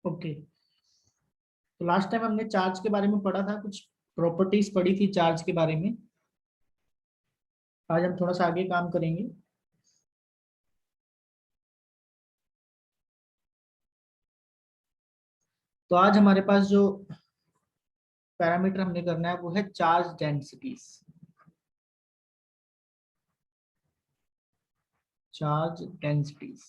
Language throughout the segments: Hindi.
ओके, तो लास्ट टाइम हमने चार्ज के बारे में पढ़ा था, कुछ प्रॉपर्टीज पढ़ी थी चार्ज के बारे में। आज हम थोड़ा सा आगे काम करेंगे। तो आज हमारे पास जो पैरामीटर हमने करना है वो है चार्ज डेंसिटीज। चार्ज डेंसिटीज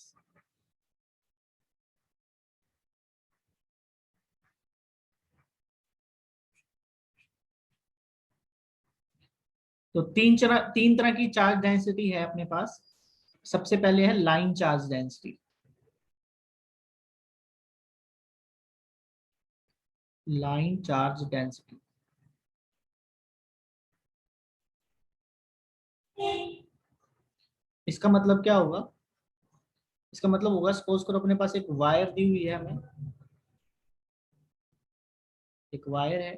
तो तीन तरह की चार्ज डेंसिटी है अपने पास। सबसे पहले है line charge density. Line charge density इसका मतलब क्या होगा? इसका मतलब होगा, सपोज करो अपने पास एक वायर दी हुई है हमें। एक वायर है,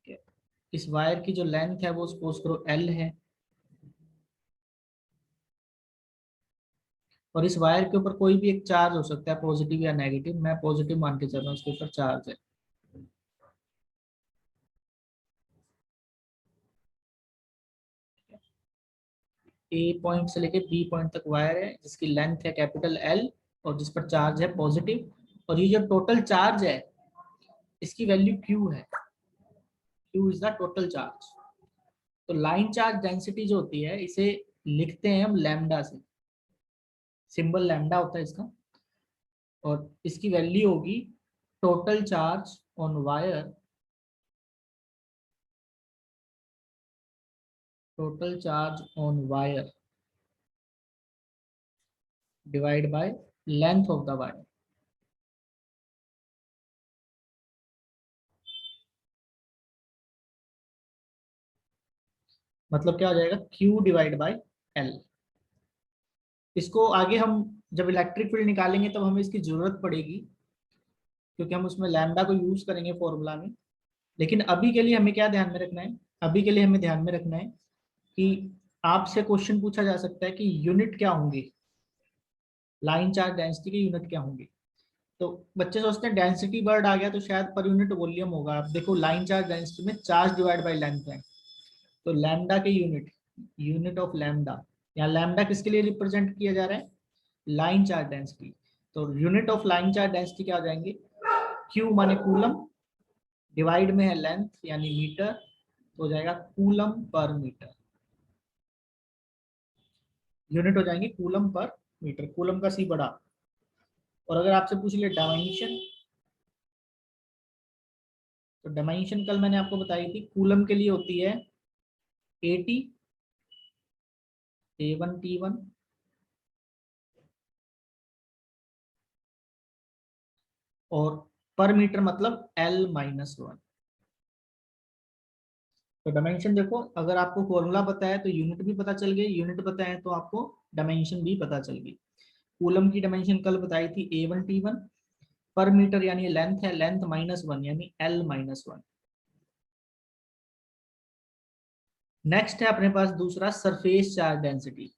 ठीक है? इस वायर की जो लेंथ है वो सपोज करो L है, और इस वायर के ऊपर कोई भी एक चार्ज हो सकता है, पॉजिटिव या नेगेटिव। मैं पॉजिटिव मान के चल रहा हूँ, इसके ऊपर चार्ज है। ए पॉइंट से लेके बी पॉइंट तक वायर है जिसकी लेंथ है कैपिटल एल, और जिस पर चार्ज है पॉजिटिव। और ये जो टोटल चार्ज है इसकी वैल्यू क्यू है। Q is the total charge. तो लाइन चार्ज डेंसिटी जो होती है इसे लिखते हैं हम लैम्डा से। सिंबल लैम्डा होता है इसका, और इसकी वैल्यू होगी total charge on wire. Total charge on wire divide by length of the wire. मतलब क्या हो जाएगा? Q divide by L। इसको आगे हम जब इलेक्ट्रिक फील्ड निकालेंगे तब हमें इसकी जरूरत पड़ेगी, क्योंकि हम उसमें लैम्डा को यूज करेंगे फॉर्मूला में। लेकिन अभी के लिए हमें क्या ध्यान में रखना है? अभी के लिए हमें ध्यान में रखना है कि आपसे क्वेश्चन पूछा जा सकता है कि यूनिट क्या होंगी, लाइन चार्ज डेंसिटी के यूनिट क्या होंगे। तो बच्चे सोचते हैं डेंसिटी वर्ड आ गया तो शायद पर यूनिट वॉल्यूम होगा। आप देखो, लाइन चार्ज डेंसिटी में चार्ज डिवाइड बाय लेंथ है, तो लैम्डा के यूनिट, यूनिट ऑफ लैम्डा, यहाँ लैम्डा किसके लिए रिप्रेजेंट किया जा रहा है? Line charge density. तो unit of line charge density क्या हो जाएंगे? क्यू माने कूलम, डिवाइड में है लेंथ यानी मीटर, तो हो जाएगा कूलम पर मीटर। यूनिट हो जाएंगे कूलम पर मीटर, कूलम का सी बड़ा। और अगर आपसे पूछ लिया डायमेंशन, तो डायमेंशन कल मैंने आपको बताई थी, कूलम के लिए होती है 80 A1T1, और पर मीटर मतलब L-1। तो डायमेंशन देखो, अगर आपको फॉर्मूला पता है तो यूनिट भी पता चल गई, यूनिट पता है तो आपको डायमेंशन भी पता चल गई। कूलम की डायमेंशन कल बताई थी A1T1, पर मीटर यानी लेंथ है, लेंथ -1 यानी L-1। नेक्स्ट है अपने पास दूसरा surface charge density.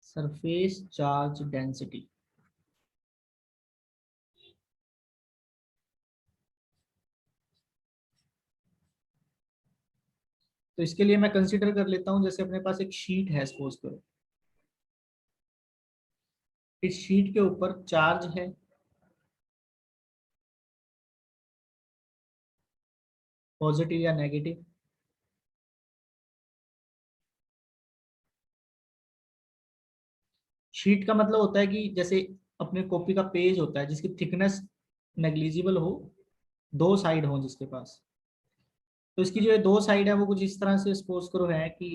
Surface charge density तो इसके लिए मैं कंसीडर कर लेता हूं, जैसे अपने पास एक शीट है सपोज करो। इस शीट के ऊपर चार्ज है, पॉजिटिव या नेगेटिव। शीट का मतलब होता है कि जैसे अपने कॉपी का पेज होता है जिसकी थिकनेस नेग्लिजिबल हो, दो साइड हो जिसके पास। तो इसकी जो है दो साइड है वो कुछ इस तरह से सपोज करो है कि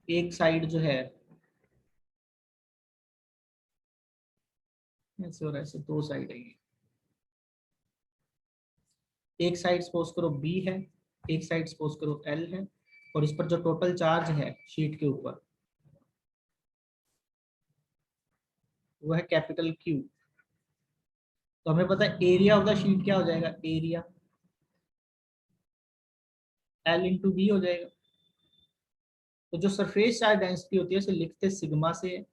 एक साइड जो है ऐसे और ऐसे, दो साइड है ये। एक साइड सपोज करो बी है, एक साइड सपोज करो एल है, और इस पर जो टोटल चार्ज है शीट के ऊपर वो है कैपिटल क्यू। तो हमें पता है एरिया ऑफ द शीट क्या हो जाएगा? एरिया L इंटू बी हो जाएगा। तो जो सरफेस चार्ज डेंसिटी होती है उसे लिखते सिग्मा से,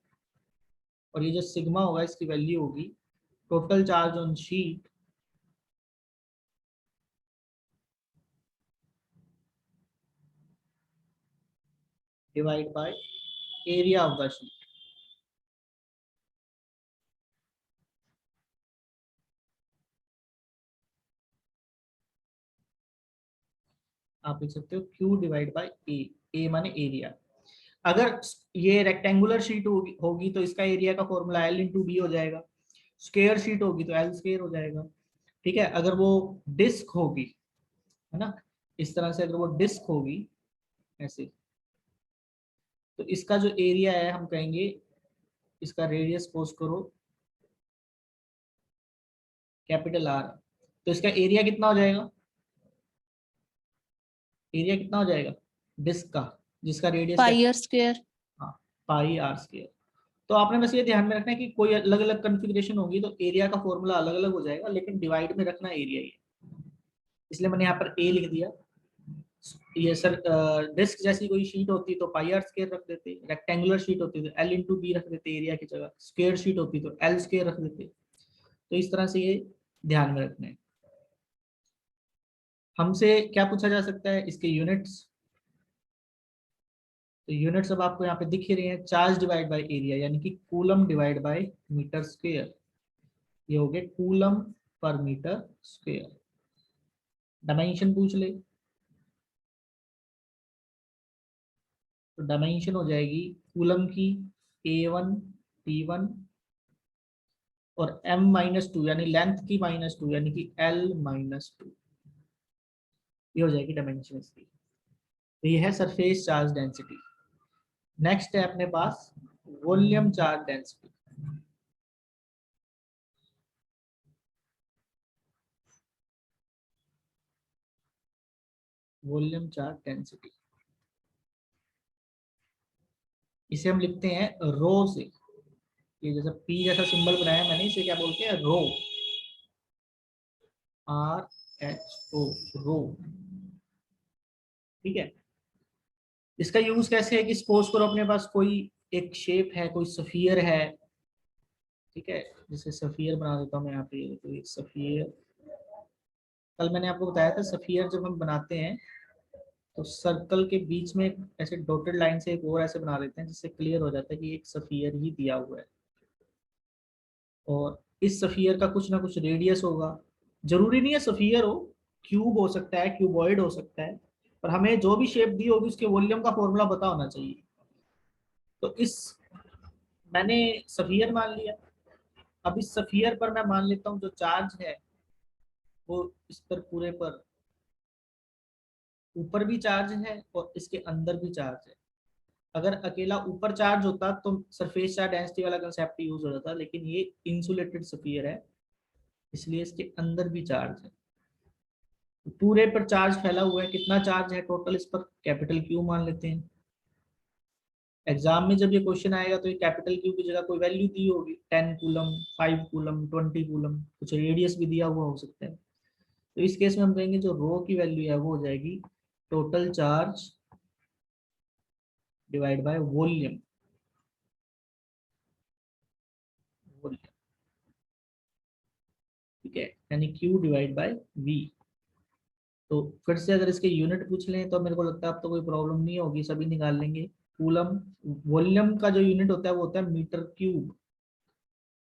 और ये जो सिग्मा होगा इसकी वैल्यू होगी total charge on sheet divide by area of the sheet. आप लिख सकते हो Q डिवाइड बाय ए माने एरिया। अगर ये रेक्टेंगुलर शीट होगी तो इसका एरिया का फॉर्मूला L इंटू बी हो जाएगा, स्क्वायर शीट होगी तो L स्क्वायर हो जाएगा। ठीक है, अगर वो डिस्क होगी, है ना, इस तरह से अगर वो डिस्क होगी ऐसे, तो इसका जो एरिया है हम कहेंगे इसका रेडियस पोज करो कैपिटल R, तो इसका एरिया कितना हो जाएगा, एरिया कितना हो जाएगा डिस्क का जिसका रेडियस पाई आर स्क्वायर। हाँ पाई आर स्क्वायर। तो आपने बस ये ध्यान में रखना है कि कोई अलग अलग कॉन्फ़िगरेशन होगी तो एरिया का फॉर्मूला अलग अलग हो जाएगा, लेकिन डिवाइड में रखना एरिया ही है, इसलिए मैंने यहाँ पर ए लिख दिया। ये सर डिस्क जैसी कोई शीट होती तो पाई आर स्क्वायर रख देते, रेक्टेंगुलर शीट होती तो एल इंटू बी रख देते एरिया की जगह, स्क्वायर शीट होती तो एल स्क्वायर रख देते। तो इस तरह से ये ध्यान में रखना है। हमसे क्या पूछा जा सकता है, इसके यूनिट्स। तो यूनिट्स अब आपको यहाँ पे दिख ही रही हैं, चार्ज डिवाइड बाय एरिया यानी कि coulomb divide by metre square, ये हो गए कूलम पर मीटर स्क्वायर। डायमेंशन पूछ ले तो डायमेंशन हो जाएगी कूलम की A1 T1 और m-2 यानी लेंथ की -2 यानी कि L-2, ये हो जाएगी डायमेंशन इसकी। तो ये है सरफेस चार्ज डेंसिटी। नेक्स्ट है अपने पास volume charge density. Volume charge density इसे हम लिखते हैं रो से, ये जैसा P जैसा सिंबल बनाया मैंने, इसे क्या बोलते हैं रो, RHO रो। ठीक है, इसका यूज कैसे है कि सपोज करो अपने पास कोई एक शेप है, कोई सफियर है, ठीक है, जैसे सफियर बना देता हूँ मैं यहाँ पे, तो एक सफियर, कल मैंने आपको बताया था सफियर जब हम बनाते हैं तो सर्कल के बीच में ऐसे डॉटेड लाइन से एक और ऐसे बना देते हैं जिससे क्लियर हो जाता है कि एक सफियर ही दिया हुआ है, और इस सफियर का कुछ ना कुछ रेडियस होगा। जरूरी नहीं है सफियर हो, क्यूब हो सकता है, क्यूबॉइड हो सकता है, पर हमें जो भी शेप दी होगी उसके वॉल्यूम का फॉर्मूला पता होना चाहिए। तो इस मैंने सफियर मान लिया, अब इस सफियर पर मैं मान लेता हूँ जो चार्ज है वो इस पर पूरे पर ऊपर भी चार्ज है और इसके अंदर भी चार्ज है। अगर अकेला ऊपर चार्ज होता तो सरफेस चार्ज डेंसिटी वाला कंसेप्ट यूज हो जाता, लेकिन ये इंसुलेटेड स्फीयर है इसलिए इसके अंदर भी चार्ज है। पूरे पर चार्ज फैला हुआ है, कितना चार्ज है टोटल इस पर, कैपिटल क्यू मान लेते हैं। एग्जाम में जब ये क्वेश्चन आएगा तो ये कैपिटल क्यू की जगह कोई वैल्यू दी होगी, 10 कूलम, 5 कूलम, 20 कूलम, कुछ रेडियस भी दिया हुआ हो सकता है। तो इस केस में हम कहेंगे जो रो की वैल्यू है वो हो जाएगी total charge divide by volume. ठीक है, यानी Q डिवाइड बाय V। तो फिर से अगर इसके यूनिट पूछ लें तो मेरे को लगता है अब तो कोई प्रॉब्लम नहीं होगी, सभी निकाल लेंगे। कूलम, वॉल्यूम का जो यूनिट होता है वो होता है मीटर क्यूब,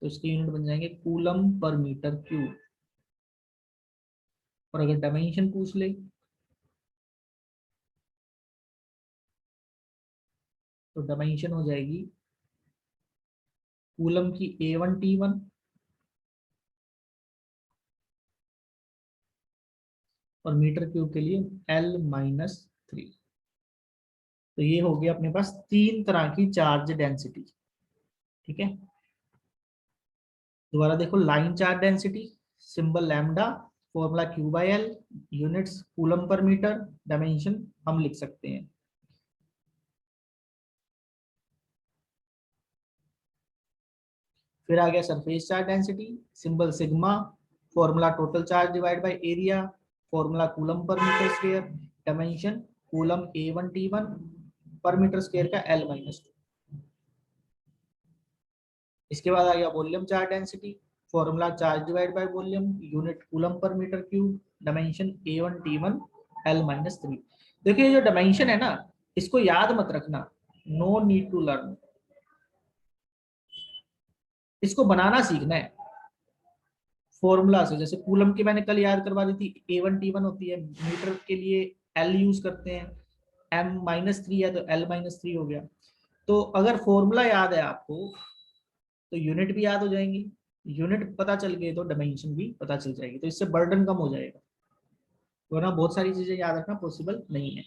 तो इसके यूनिट बन जाएंगे कूलम पर मीटर क्यूब। और अगर डायमेंशन पूछ ले तो डायमेंशन हो जाएगी कूलम की A1 T1 और मीटर क्यूब के लिए L-3। तो ये हो गया अपने पास तीन तरह की चार्ज डेंसिटी। ठीक है, दोबारा देखो, line charge density symbol lambda, formula Q by L, units coulomb पर मीटर, डायमेंशन हम लिख सकते हैं। फिर आ गया surface charge density, symbol sigma, formula total charge divide by area, formula coulomb पर metre square, dimension coulomb A1 T1 पर मीटर स्क्वायर का L-2। इसके बाद आ गया volume charge density, formula charge divide by volume, unit coulomb पर metre cube, dimension A1 T1 L-3। देखिए जो डायमेंशन है ना, इसको याद मत रखना, नो नीड टू लर्न, इसको बनाना सीखना है फॉर्मूला से। जैसे कूलम की मैंने कल याद करवा दी थी, A1 T1 होती है, मीटर के लिए L यूज करते हैं, M-3 है तो L-3 हो गया। तो अगर फॉर्मूला याद है आपको तो यूनिट भी याद हो जाएंगी, यूनिट पता चल गए तो डायमेंशन भी पता चल जाएगी, तो इससे बर्डन कम हो जाएगा, वरना बहुत सारी चीजें याद रखना पॉसिबल नहीं है।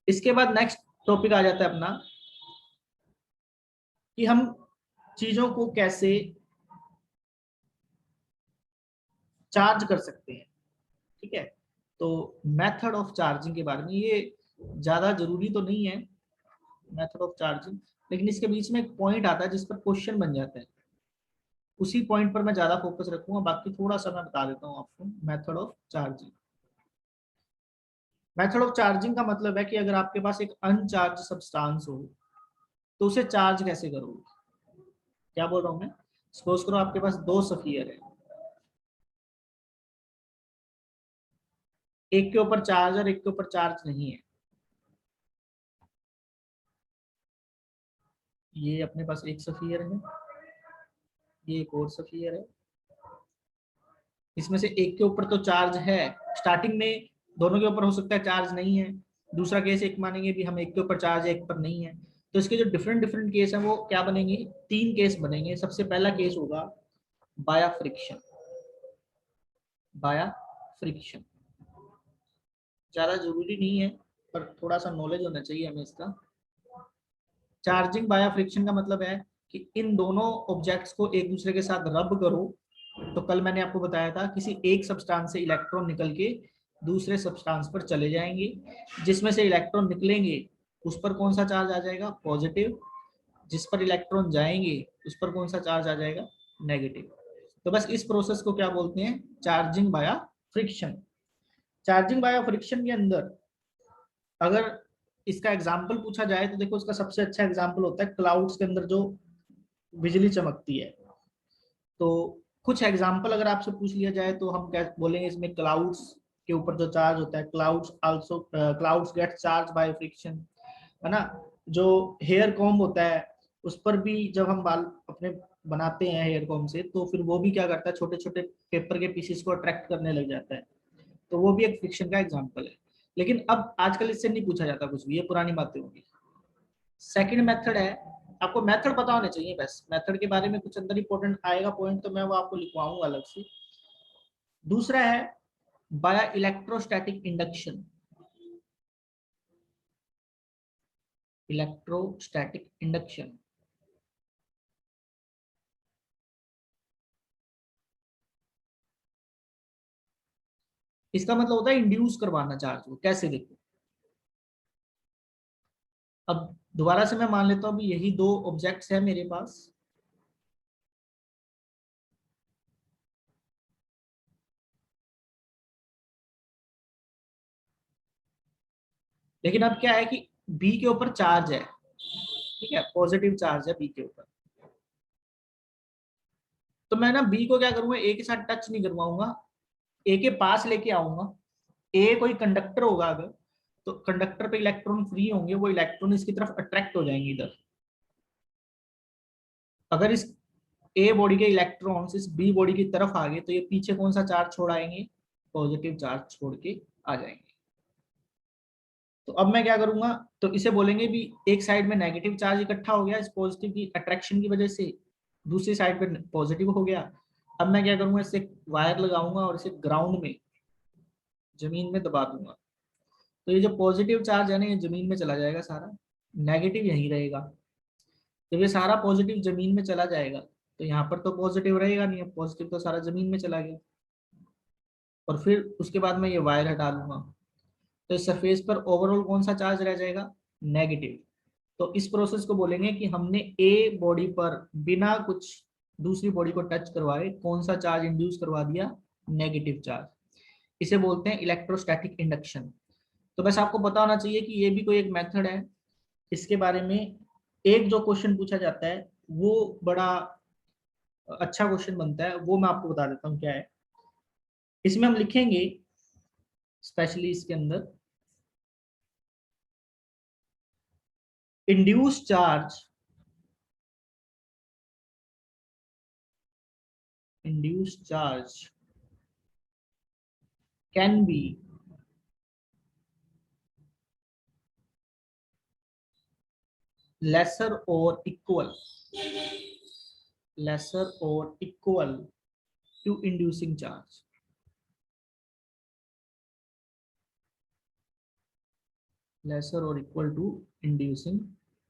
इसके बाद नेक्स्ट टॉपिक आ जाता है अपना कि हम चीजों को कैसे चार्ज कर सकते हैं। ठीक है, तो मेथड ऑफ चार्जिंग के बारे में, ये ज्यादा जरूरी तो नहीं है मेथड ऑफ चार्जिंग, लेकिन इसके बीच में एक पॉइंट आता है जिस पर क्वेश्चन बन जाता है, उसी पॉइंट पर मैं ज्यादा फोकस रखूंगा, बाकी थोड़ा सा मैं बता देता हूँ आपको। Method of charging, method of charging का मतलब है कि अगर आपके पास एक अनचार्ज सब्सटेंस हो तो उसे चार्ज कैसे करोगे। क्या बोल रहा हूं मैं, सपोज करो आपके पास दो सफियर है, एक के ऊपर चार्ज और एक के ऊपर चार्ज नहीं है। ये अपने पास एक सफियर है, ये एक और सफियर है, इसमें से एक के ऊपर तो चार्ज है, स्टार्टिंग में दोनों के ऊपर हो सकता है चार्ज नहीं है। दूसरा केस एक मानेंगे भी हम एक के ऊपर चार्ज है एक पर नहीं है, तो इसके जो डिफरेंट डिफरेंट केस हैं वो क्या बनेंगे, तीन केस बनेंगे। सबसे पहला केस होगा बाया फ्रिक्शन, बाया फ्रिक्शन ज्यादा जरूरी नहीं है पर थोड़ा सा नॉलेज होना चाहिए हमें इसका। चार्जिंग बाया फ्रिक्शन का मतलब है कि इन दोनों ऑब्जेक्ट्स को एक दूसरे के साथ रब करो। तो कल मैंने आपको बताया था किसी एक सब्सटेंस से इलेक्ट्रॉन निकल के दूसरे सब्सटेंस पर चले जाएंगे, जिसमें से इलेक्ट्रॉन निकलेंगे उस पर कौन सा चार्ज आ जाएगा, पॉजिटिव। जिस पर इलेक्ट्रॉन जाएंगे उस पर कौन सा चार्ज आ जाएगा, नेगेटिव। तो बस इस प्रोसेस को क्या बोलते हैं, चार्जिंग बाया फ्रिक्शन। चार्जिंग बाया फ्रिक्शन के अंदर अगर इसका एग्जाम्पल पूछा जाए तो देखो, इसका सबसे अच्छा एग्जाम्पल होता है क्लाउड्स के अंदर जो बिजली चमकती है। तो कुछ एग्जाम्पल अगर आपसे पूछ लिया जाए तो हम क्या बोलेंगे इसमें, क्लाउड्स के ऊपर जो चार्ज होता है, clouds also clouds gate charge by friction, है ना। जो हेयर कॉम्ब होता है उस पर भी जब हम बाल अपने बनाते हैं हेयर कॉम्ब से, तो फिर वो भी क्या करता है, छोटे छोटे पेपर के पीसेस को अट्रैक्ट करने लग जाता है, तो वो भी एक फ्रिक्शन का एग्जाम्पल है। लेकिन अब आजकल इससे नहीं पूछा जाता कुछ भी, ये पुरानी बातें होंगी। सेकंड मेथड है, आपको मेथड पता होने चाहिए, बस मेथड के बारे में कुछ अंदर इंपॉर्टेंट आएगा पॉइंट तो मैं वो आपको लिखवाऊंगा अलग से। दूसरा है बाया इलेक्ट्रोस्टैटिक इंडक्शन, इलेक्ट्रोस्टैटिक इंडक्शन। इसका मतलब होता है इंड्यूस करवाना चार्ज को। कैसे, देखो अब दोबारा से मैं मान लेता हूं अभी यही दो ऑब्जेक्ट्स है मेरे पास, लेकिन अब क्या है कि बी के ऊपर चार्ज है, ठीक है, पॉजिटिव चार्ज है बी के ऊपर। तो मैं ना बी को क्या करूंगा, ए के साथ टच नहीं करवाऊंगा, ए के पास लेके आऊंगा। ए कोई कंडक्टर होगा अगर, तो कंडक्टर पे इलेक्ट्रॉन फ्री होंगे, वो इलेक्ट्रॉन इसकी तरफ अट्रैक्ट हो जाएंगे इधर। अगर इस ए बॉडी के इलेक्ट्रॉन्स इस बी बॉडी की तरफ आ गए तो ये पीछे कौन सा चार्ज छोड़ आएंगे, पॉजिटिव चार्ज छोड़ के आ जाएंगे। तो अब मैं क्या करूंगा, तो इसे बोलेंगे भी एक साइड में नेगेटिव चार्ज इकट्ठा हो गया इस पॉजिटिव की अट्रैक्शन की वजह से, दूसरी साइड पे पॉजिटिव हो गया। अब मैं क्या करूंगा, इससे वायर लगाऊंगा और इसे ग्राउंड में, जमीन में दबा दूंगा। तो ये जो पॉजिटिव चार्ज है ना ये जमीन में चला जाएगा सारा, नेगेटिव यहीं रहेगा। जब ये सारा पॉजिटिव जमीन में चला जाएगा तो यहाँ पर तो पॉजिटिव रहेगा नहीं, पॉजिटिव तो सारा जमीन में चला गया। और फिर उसके बाद मैं ये वायर हटा लूंगा, तो इस सरफेस पर ओवरऑल कौन सा चार्ज रह जाएगा, नेगेटिव। तो इस प्रोसेस को बोलेंगे कि हमने ए बॉडी पर बिना कुछ दूसरी बॉडी को टच करवाए कौन सा चार्ज इंड्यूस करवा दिया, नेगेटिव चार्ज। इसे बोलते हैं इलेक्ट्रोस्टैटिक इंडक्शन। तो बस आपको पता होना चाहिए कि ये भी कोई एक मेथड है इसके बारे में एक जो क्वेश्चन पूछा जाता है वो बड़ा अच्छा क्वेश्चन बनता है, वो मैं आपको बता देता हूँ क्या है। इसमें हम लिखेंगे स्पेशली इसके अंदर induce charge, induced charge can be lesser or equal to inducing charge। Lesser और इक्वल टू इंड्यूसिंग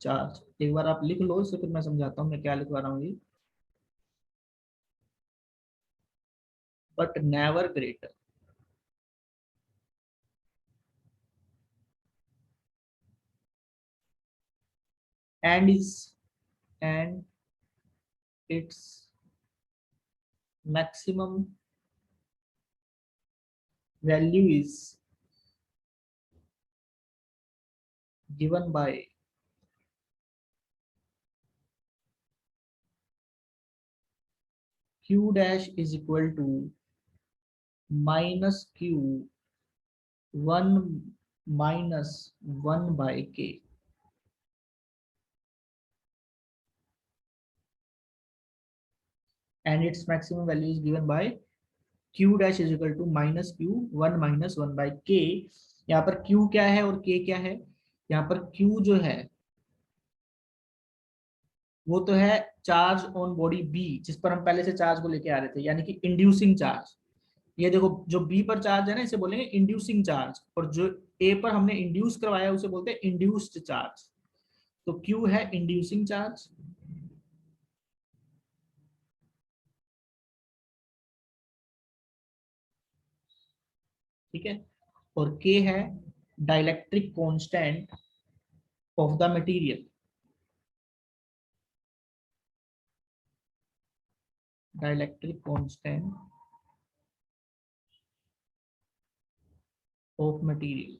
चार्ज। एक बार आप लिख लो इसे, फिर मैं समझाता हूँ मैं क्या लिखवा रहा हूँ ये। But never greater, and is and its maximum value is given by q dash is equal to minus q 1 minus 1 by k, and its maximum value is given by q dash is equal to minus q 1 minus 1 by k। यहाँ पर q क्या है और k क्या है? यहाँ पर q जो है वो तो है चार्ज ऑन बॉडी B, जिस पर हम पहले से चार्ज को लेके आ रहे थे, यानी कि इंड्यूसिंग चार्ज। ये देखो जो B पर चार्ज है ना, इसे बोलेंगे इंड्यूसिंग चार्ज, और जो A पर हमने इंड्यूस करवाया उसे बोलते हैं इंड्यूस्ड चार्ज। तो Q है इंड्यूसिंग चार्ज, ठीक है, और K है dielectric constant of the material, dielectric constant of material.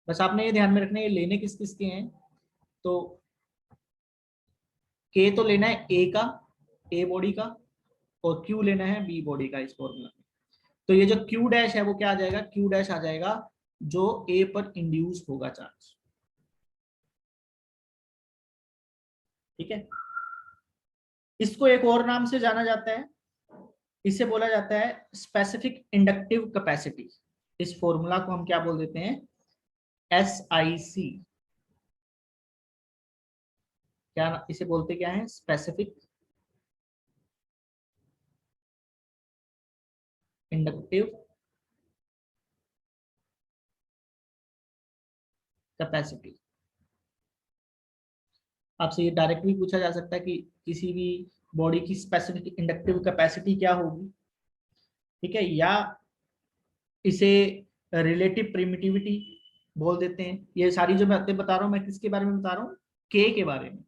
बस आपने ये ध्यान में रखना है ये लेने किस किस के हैं। तो K तो लेना है A का, A बॉडी का, और Q लेना है B बॉडी का इस फॉर्मूला में। तो ये जो Q डैश है वो क्या आ जाएगा? Q डैश आ जाएगा जो A पर इंड्यूस होगा चार्ज, ठीक है। इसको एक और नाम से जाना जाता है, इसे बोला जाता है स्पेसिफिक इंडक्टिव कैपेसिटी। इस फॉर्मूला को हम क्या बोल देते हैं? SIC। क्या इसे बोलते क्या है? Specific inductive capacity. आपसे ये डायरेक्ट भी पूछा जा सकता है कि किसी भी बॉडी की स्पेसिफिक इंडक्टिव कैपेसिटी क्या होगी, ठीक है, या इसे रिलेटिव प्रिमिटिविटी बोल देते हैं। ये सारी जो बातें बता रहा हूँ मैं किसके बारे में बता रहा हूँ? के बारे में,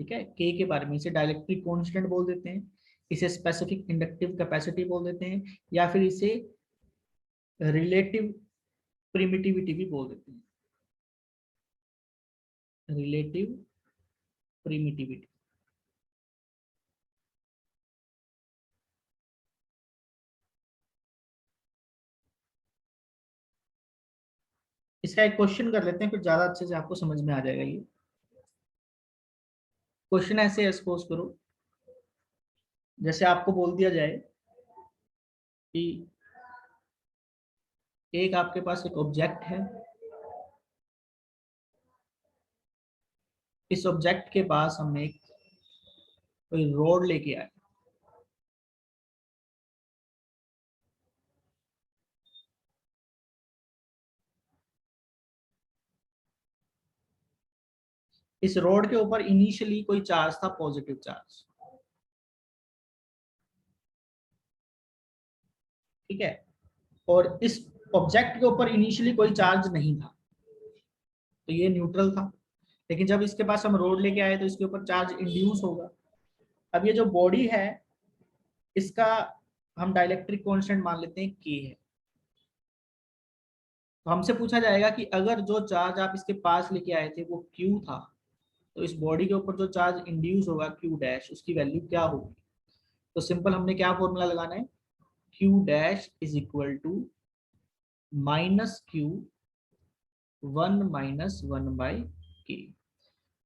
ठीक है, के बारे में। इसे डाइलेक्ट्रिक कांस्टेंट बोल देते हैं, इसे स्पेसिफिक इंडक्टिव कैपेसिटी बोल देते हैं, या फिर इसे रिलेटिव प्रिमिटिविटी भी बोल देते हैं, रिलेटिव प्रिमिटिविटी। इसका एक क्वेश्चन कर लेते हैं, फिर ज्यादा अच्छे से आपको समझ में आ जाएगा। ये क्वेश्चन ऐसे है, सपोज करो जैसे आपको बोल दिया जाए कि एक आपके पास एक ऑब्जेक्ट है, इस ऑब्जेक्ट के पास हमने एक कोई रोड लेके आए, इस रोड के ऊपर इनिशियली कोई चार्ज था, पॉजिटिव चार्ज, ठीक है, और इस ऑब्जेक्ट के ऊपर इनिशियली कोई चार्ज नहीं था, तो ये न्यूट्रल था। लेकिन जब इसके पास हम रोड लेके आए तो इसके ऊपर चार्ज इंड्यूस होगा। अब ये जो बॉडी है इसका हम डाइलेक्ट्रिक कांस्टेंट मान लेते हैं के है, तो हमसे पूछा जाएगा कि अगर जो चार्ज आप इसके पास लेके आए थे वो क्यू था, तो इस बॉडी के ऊपर जो चार्ज इंड्यूस होगा क्यू डैश, उसकी वैल्यू क्या होगी। तो सिंपल हमने क्या फॉर्मूला लगाना है, Q dash is equal to minus Q 1 - 1/k।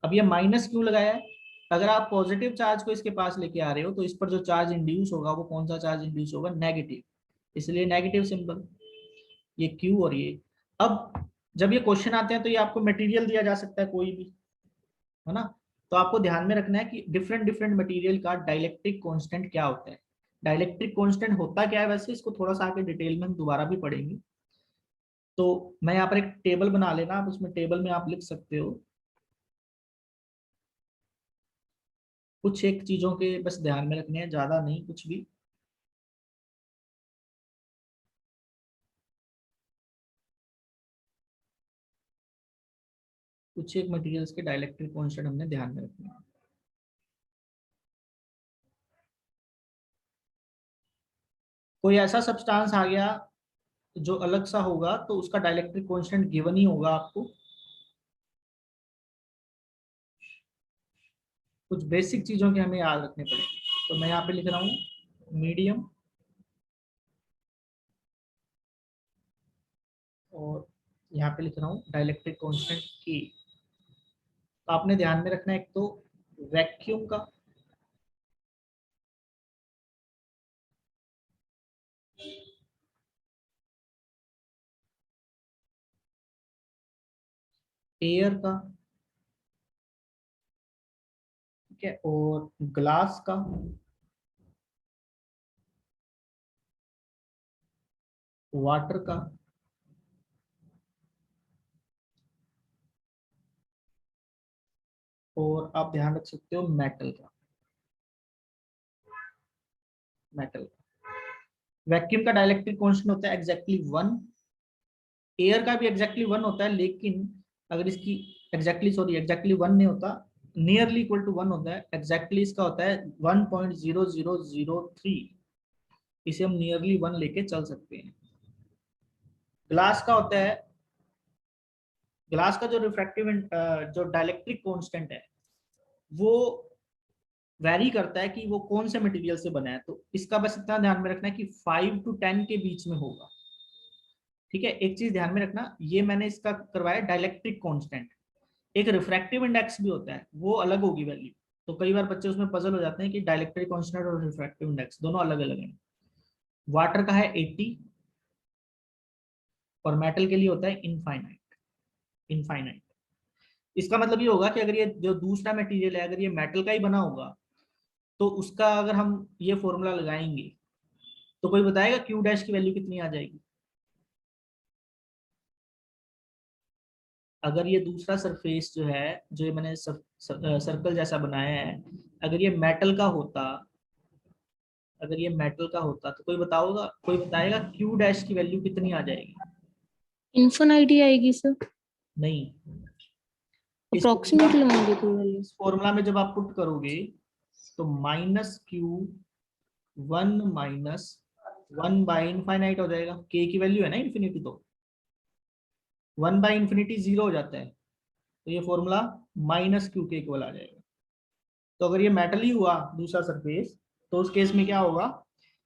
अब ये माइनस क्यों लगाया है, अगर आप पॉजिटिव चार्ज को इसके पास लेके आ रहे हो तो इस पर जो चार्ज इंड्यूस होगा वो कौन सा चार्ज इंड्यूस होगा, नेगेटिव, इसलिए नेगेटिव सिंबल, ये क्यू और ये। अब जब ये क्वेश्चन आते हैं तो ये आपको मटेरियल दिया जा सकता है कोई भी, है ना। तो आपको ध्यान में रखना है कि डिफरेंट डिफरेंट मटेरियल का डाइलेक्ट्रिक कांस्टेंट क्या होता है। डाइलेक्ट्रिक कांस्टेंट होता क्या है वैसे, इसको थोड़ा सा आगे डिटेल में हम दोबारा भी पढ़ेंगे। तो मैं यहाँ पर एक टेबल बना लेना, आप उसमें टेबल में आप लिख सकते हो कुछ एक चीजों के बस ध्यान में रखने हैं, ज्यादा नहीं कुछ भी। कुछ एक मटेरियल्स के डाइलेक्ट्रिक कांस्टेंट हमने ध्यान में रखने हैं। कोई ऐसा सब्सटेंस आ गया जो अलग सा होगा तो उसका डाइलेक्ट्रिक कांस्टेंट गिवन ही होगा आपको। कुछ बेसिक चीजों के हमें याद रखने पड़ेंगे। तो मैं यहाँ पे लिख रहा हूँ मीडियम, और यहाँ पे लिख रहा हूँ डाइलेक्ट्रिक कांस्टेंट की। तो आपने ध्यान में रखना है एक तो वैक्यूम का, एयर का, ठीक है, और ग्लास का, वाटर का, और आप ध्यान रख सकते हो मेटल का। मेटल, वैक्यूम का डाइलेक्ट्रिक कांस्टेंट होता है एग्जैक्टली 1, एयर का भी एग्जैक्टली 1 होता है, लेकिन अगर इसकी एग्जैक्टली 1 नहीं होता, नियरली इक्वल टू 1 होता है, एग्जैक्टली इसका होता है 1.0003, इसे हम नियरली 1 लेके चल सकते हैं। ग्लास का होता है, ग्लास का जो रिफ्रैक्टिव जो डाइलेक्ट्रिक कांस्टेंट है वो वैरी करता है कि वो कौन से मटेरियल से बना है, तो इसका बस इतना ध्यान में रखना है कि 5 to 10 के बीच में होगा। ठीक है, एक चीज ध्यान में रखना, ये मैंने इसका करवाया डाइलेक्ट्रिक कांस्टेंट, एक रिफ्रैक्टिव इंडेक्स भी होता है, वो अलग होगी वैल्यू। तो कई बार बच्चे उसमें पजल हो जाते हैं कि डाइलेक्ट्रिक कांस्टेंट और रिफ्रैक्टिव इंडेक्स दोनों अलग अलग हैं। वाटर का है 80, और मेटल के लिए होता है इनफाइनाइट। इनफाइनाइट, इसका मतलब ये होगा कि अगर ये जो दूसरा मटेरियल है अगर ये मेटल का ही बना होगा तो उसका अगर हम ये फॉर्मूला लगाएंगे तो कोई बताएगा क्यू डैश की वैल्यू कितनी आ जाएगी। अगर ये दूसरा सरफेस जो है, जो ये मैंने सर्कल जैसा बनाया है, अगर ये मेटल का होता, अगर ये मेटल का होता तो कोई बताएगा क्यू डैश की वैल्यू कितनी आ जाएगी। इन्फिनिटी ही आएगी सर, नहीं, अप्रोक्सीमेट लगाएंगे तो वैल्यू। इस फॉर्मूला में जब आप पुट करोगे तो -Q 1 - 1/इनफाइनाइट हो जाएगा, के की वैल्यू है ना इन्फिनिटी, तो 1/इनफिनिटी 0 हो जाता है, तो ये फॉर्मूला -Q के इक्वल आ जाएगा। तो अगर ये मेटल ही हुआ दूसरा सरफेस, तो उस केस में क्या होगा,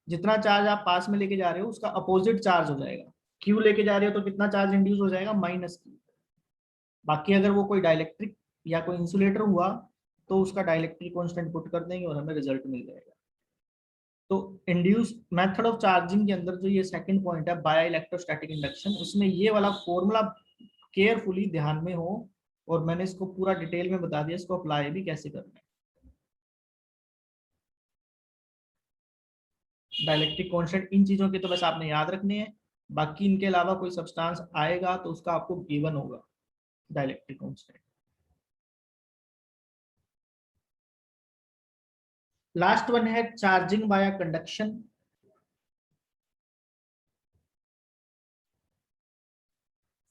जितना चार्ज आप पास में लेके जा रहे हो उसका अपोजिट चार्ज हो जाएगा। क्यू लेके जा रहे हो तो कितना चार्ज इंड्यूस हो जाएगा, -Q। बाकी अगर वो कोई डाइलेक्ट्रिक या कोई इंसुलेटर हुआ तो उसका डाइलेक्ट्रिक कांस्टेंट पुट कर देंगे और हमें रिजल्ट मिल जाएगा। तो इंड्यूस मेथड ऑफ चार्जिंग के अंदर जो ये सेकंड पॉइंट है बायो इलेक्ट्रोस्टैटिक इंडक्शन, उसमें ये वाला फॉर्मूला केयरफुली ध्यान में हो, और मैंने इसको पूरा डिटेल में बता दिया इसको अप्लाई भी कैसे करना है। डाइलेक्ट्रिक कांस्टेंट इन चीजों के तो बस आपने याद रखने हैं, बाकी इनके अलावा कोई सब्सटेंस आएगा तो उसका आपको गिवन होगा डाइलेक्ट्रिक कांस्टेंट। लास्ट वन है चार्जिंग बाय कंडक्शन।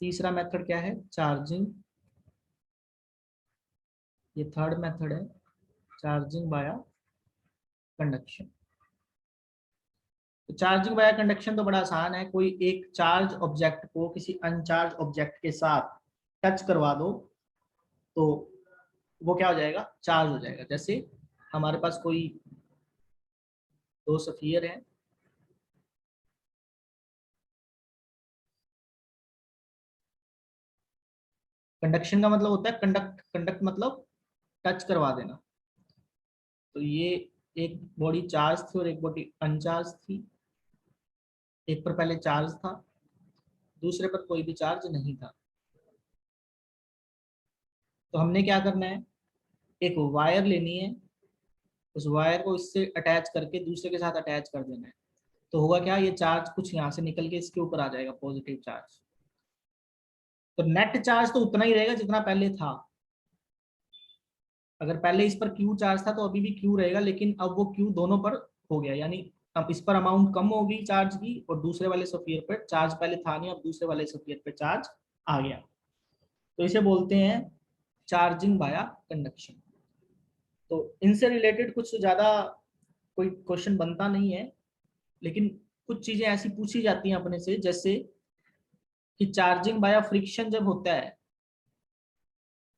तीसरा मेथड क्या है, चार्जिंग, ये थर्ड मेथड है चार्जिंग बाय कंडक्शन। तो चार्जिंग वाया कंडक्शन तो बड़ा आसान है, कोई एक चार्ज ऑब्जेक्ट को किसी अनचार्ज ऑब्जेक्ट के साथ टच करवा दो तो वो क्या हो जाएगा, चार्ज हो जाएगा। जैसे हमारे पास कोई दो सफियर हैं, कंडक्शन का मतलब होता है कंडक्ट, कंडक्ट मतलब टच करवा देना। तो ये एक बॉडी चार्ज थी और एक बॉडी अनचार्ज थी, एक पर पहले चार्ज था, दूसरे पर कोई भी चार्ज नहीं था। तो हमने क्या करना है, एक वायर लेनी है, उस वायर को इससे अटैच करके दूसरे के साथ अटैच कर देना है। तो होगा क्या, ये चार्ज कुछ यहाँ से निकल के इसके ऊपर आ जाएगा, पॉजिटिव चार्ज। तो नेट चार्ज तो उतना ही रहेगा जितना पहले था। अगर पहले इस पर क्यू चार्ज था तो अभी भी क्यू रहेगा, लेकिन अब वो क्यू दोनों पर हो गया, यानी अब इस पर अमाउंट कम होगी चार्ज की, और दूसरे वाले सफियर पर चार्ज पहले था नहीं, अब दूसरे वाले सफियर पर चार्ज आ गया। तो इसे बोलते हैं चार्जिंग वाया कंडक्शन। तो इनसे रिलेटेड कुछ ज्यादा कोई क्वेश्चन बनता नहीं है, लेकिन कुछ चीजें ऐसी पूछी जाती हैं अपने से, जैसे कि चार्जिंग बाया फ्रिक्शन जब होता है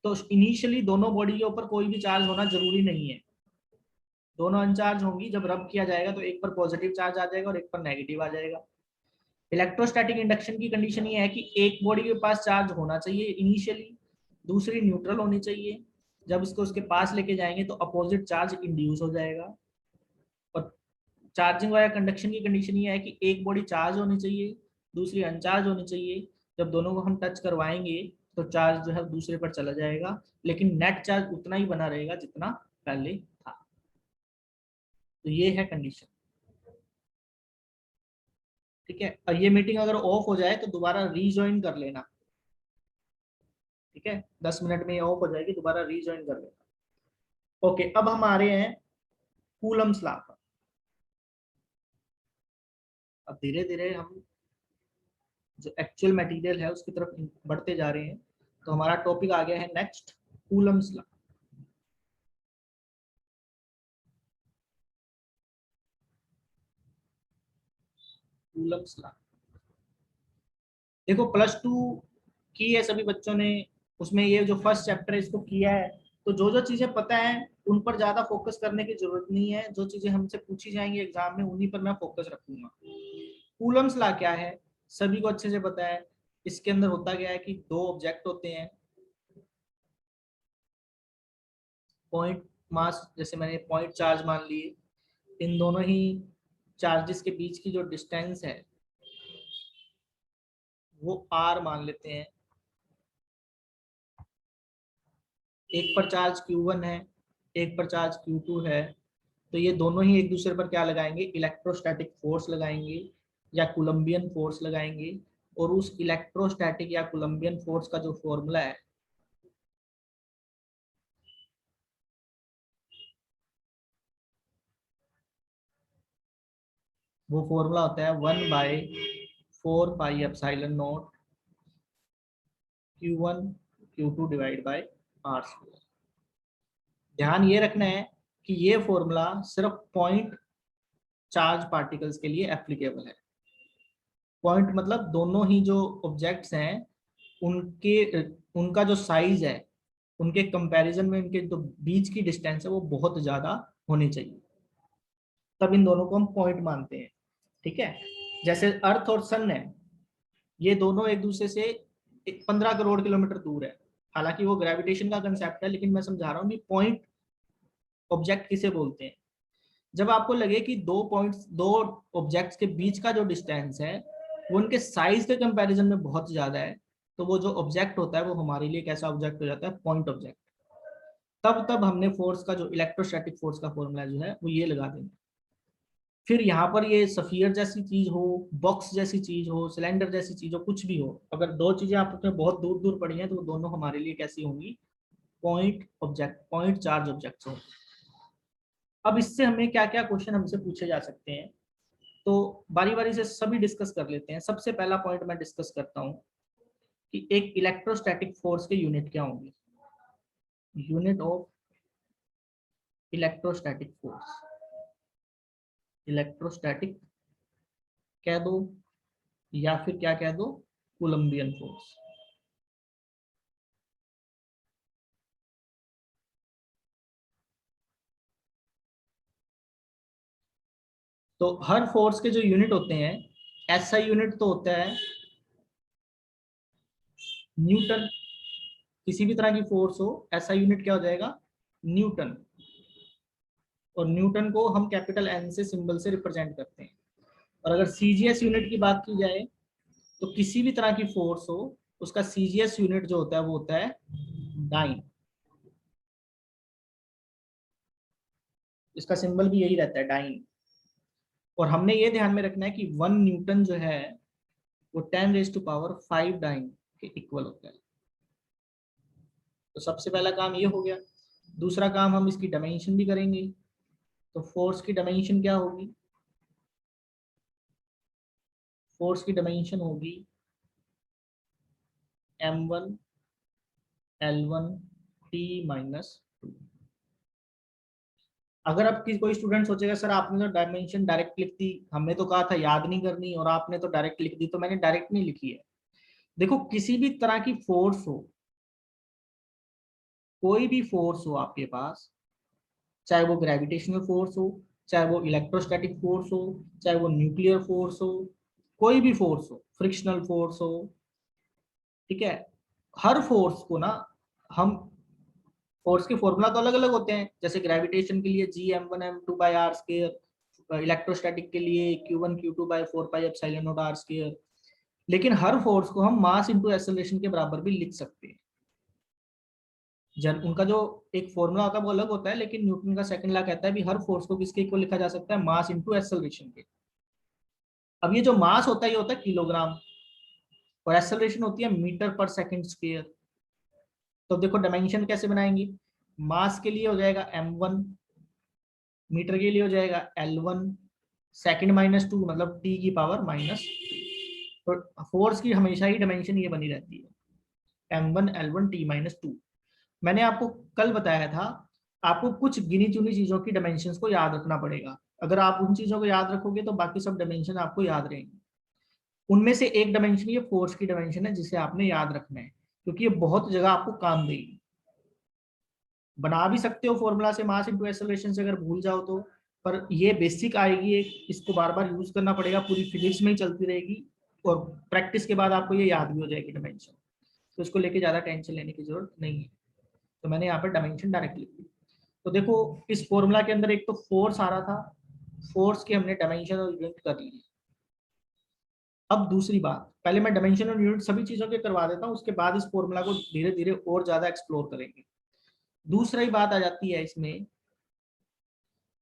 तो इनिशियली दोनों बॉडी के ऊपर कोई भी चार्ज होना जरूरी नहीं है, दोनों अनचार्ज होंगी। जब रब किया जाएगा तो एक पर पॉजिटिव चार्ज आ जाएगा और एक पर नेगेटिव आ जाएगा। इलेक्ट्रोस्टैटिक इंडक्शन की कंडीशन ये है कि एक बॉडी के पास चार्ज होना चाहिए इनिशियली, दूसरी न्यूट्रल होनी चाहिए। जब इसको उसके पास लेके जाएंगे तो अपोजिट चार्ज इंड्यूस हो जाएगा। और चार्जिंग वाया कंडक्शन की कंडीशन ये है कि एक बॉडी चार्ज होनी चाहिए, दूसरी अनचार्ज होनी चाहिए। जब दोनों को हम टच करवाएंगे तो चार्ज जो है दूसरे पर चला जाएगा, लेकिन नेट चार्ज उतना ही बना रहेगा जितना पहले था। तो ये है कंडीशन। ठीक है, और ये मीटिंग अगर ऑफ हो जाए तो दोबारा रीज्वाइन कर लेना। ठीक है, 10 मिनट में ये ऑफ हो जाएगी, दोबारा रीज्वाइन कर लेना। ओके, अब हम आ रहे हैं कूलम्स लॉ पर। अब धीरे धीरे हम जो एक्चुअल मटेरियल है उसकी तरफ बढ़ते जा रहे हैं। तो हमारा टॉपिक आ गया है next, Coulomb's law. Coulomb's law देखो, +2 की है सभी बच्चों ने, उसमें ये जो फर्स्ट चैप्टर है इसको किया है। तो जो जो चीजें पता है उन पर ज्यादा फोकस करने की जरूरत नहीं है, जो चीजें हमसे पूछी जाएंगी एग्जाम में उन्हीं पर मैं फोकस रखूंगा। कूलम्स लॉ क्या है सभी को अच्छे से पता है। इसके अंदर होता क्या है कि दो ऑब्जेक्ट होते हैं, पॉइंट मास, जैसे मैंने पॉइंट चार्ज मान लिए, इन दोनों ही चार्जेस के बीच की जो डिस्टेंस है वो r मान लेते हैं। एक पर चार्ज Q1 है, एक पर चार्ज Q2 है। तो ये दोनों ही एक दूसरे पर क्या लगाएंगे, इलेक्ट्रोस्टैटिक फोर्स लगाएंगे या कोलम्बियन फोर्स लगाएंगे। और उस इलेक्ट्रोस्टैटिक या कोलम्बियन फोर्स का जो फॉर्मूला है वो फॉर्मूला होता है 1/4 pi epsilon nought Q1 Q2 divide by r²। ध्यान ये रखना है कि ये फॉर्मूला सिर्फ पॉइंट चार्ज पार्टिकल्स के लिए एप्लीकेबल है। पॉइंट मतलब दोनों ही जो ऑब्जेक्ट्स हैं उनके उनका जो साइज है उनके कंपैरिजन में उनके जो बीच की डिस्टेंस है वो बहुत ज्यादा होनी चाहिए, तब इन दोनों को हम पॉइंट मानते हैं। ठीक है, जैसे अर्थ और सन है, ये दोनों एक दूसरे से 15 करोड़ किलोमीटर दूर है। हालांकि वो ग्रेविटेशन का कंसेप्ट है, लेकिन मैं समझा रहा हूँ कि पॉइंट ऑब्जेक्ट किसे बोलते हैं। जब आपको लगे कि दो ऑब्जेक्ट्स के बीच का जो डिस्टेंस है वो उनके साइज के कंपैरिजन में बहुत ज्यादा है, तो वो जो ऑब्जेक्ट होता है वो हमारे लिए कैसा ऑब्जेक्ट हो जाता है, पॉइंट ऑब्जेक्ट। तब हमने फोर्स का जो इलेक्ट्रोस्टैटिक फोर्स का फॉर्मूला जो है वो ये लगा देंगे। फिर यहाँ पर ये सफियर जैसी चीज हो, बॉक्स जैसी चीज हो, सिलेंडर जैसी चीज हो, कुछ भी हो, अगर दो चीजें आपस में बहुत दूर दूर पड़ी हैं तो वो दोनों हमारे लिए कैसी होंगी, point object, point charge objects होंगे। अब इससे हमें क्या क्या क्वेश्चन हमसे पूछे जा सकते हैं, तो बारी बारी से सभी डिस्कस कर लेते हैं। सबसे पहला पॉइंट मैं डिस्कस करता हूँ कि एक इलेक्ट्रोस्टैटिक फोर्स के यूनिट क्या होंगे। Unit of electrostatic force, electrostatic कह दो या फिर क्या कह दो, कोलंबियन फोर्स। तो हर फोर्स के जो यूनिट होते हैं, एसआई यूनिट तो होता है न्यूटन। किसी भी तरह की फोर्स हो, एसआई यूनिट क्या हो जाएगा, न्यूटन। और न्यूटन को हम कैपिटल एन से सिंबल से रिप्रेजेंट करते हैं। और अगर सीजीएस यूनिट की बात की जाए, तो किसी भी तरह की फोर्स हो, उसका सीजीएस यूनिट जो होता है वो होता है डाइन। इसका सिंबल भी यही रहता है, डाइन। और हमने ये ध्यान में रखना है कि 1 न्यूटन जो है वो 10⁵ डाइन के इक्वल होता है। तो सबसे पहला काम ये हो गया। दूसरा काम हम इसकी डायमेंशन भी करेंगे। तो फोर्स की डायमेंशन क्या होगी, फोर्स की डायमेंशन होगी m1 l1 t-2। अगर अब कोई स्टूडेंट सोचेगा सर आपने तो डायमेंशन डायरेक्ट लिख दी, हमने तो कहा था याद नहीं करनी और आपने तो डायरेक्ट लिख दी। तो मैंने डायरेक्ट नहीं लिखी है। देखो किसी भी तरह की फोर्स हो, कोई भी फोर्स हो आपके पास, चाहे वो ग्रेविटेशनल फोर्स हो, चाहे वो इलेक्ट्रोस्टैटिक फोर्स हो, चाहे वो न्यूक्लियर फोर्स हो, कोई भी फोर्स हो, फ्रिक्शनल फोर्स हो, ठीक है। हर फोर्स को ना हम, फोर्स के फॉर्मूला तो अलग अलग होते हैं, जैसे ग्रेविटेशन के लिए G m1m2/r², इलेक्ट्रोस्टैटिक के लिए Q1Q2/4πε0r²। लेकिन हर फोर्स को हम मास इंटू एक्सेलरेशन के बराबर भी लिख सकते हैं। जन उनका जो एक फॉर्मूला होता है वो अलग होता है, लेकिन न्यूटन का सेकंड लॉ कहता है भी हर फोर्स को किसके इक्वल लिखा जा सकता है, मास इंटू एक्सेलरेशन के। अब ये जो मास होता है ये होता है किलोग्राम, और एक्सेलरेशन होती है मीटर पर सेकंड स्क्वायर। तो देखो डायमेंशन कैसे बनाएंगे, मास के लिए हो जाएगा m1, मीटर के लिए हो जाएगा l1, सेकंड -2 मतलब t⁻²। तो फोर्स की हमेशा ही डायमेंशन ये बनी रहती है m1 l1 t-2। मैंने आपको कल बताया था, आपको कुछ गिनी चुनी चीजों की डायमेंशंस को याद रखना पड़ेगा। अगर आप उन चीजों को याद रखोगे तो बाकी सब डायमेंशन आपको याद रहेंगे। उनमें से एक डायमेंशन ये फोर्स की डायमेंशन है जिसे आपने याद रखना है, क्योंकि ये बहुत जगह आपको काम देगी। बना भी सकते हो फॉर्मूला से मास इंटू एक्सेलरेशन से, अगर भूल जाओ तो, पर ये बेसिक आएगी एक, इसको बार बार यूज करना पड़ेगा, पूरी फिजिक्स में ही चलती रहेगी। और प्रैक्टिस के बाद आपको ये याद भी हो जाएगी डायमेंशन। तो इसको लेके ज्यादा टेंशन लेने की जरूरत नहीं है। तो मैंने यहाँ पर डायमेंशन डायरेक्ट लिख दी। तो देखो इस फॉर्मूला के अंदर एक तो फोर्स आ रहा था, फोर्स के हमने डायमेंशन और यूनिट कर लिए। अब दूसरी बात, पहले मैं डायमेंशन और यूनिट सभी चीजों के करवा देता हूँ, उसके बाद इस फॉर्मूला को धीरे धीरे और ज्यादा एक्सप्लोर करेंगे। दूसरी बात आ जाती है इसमें,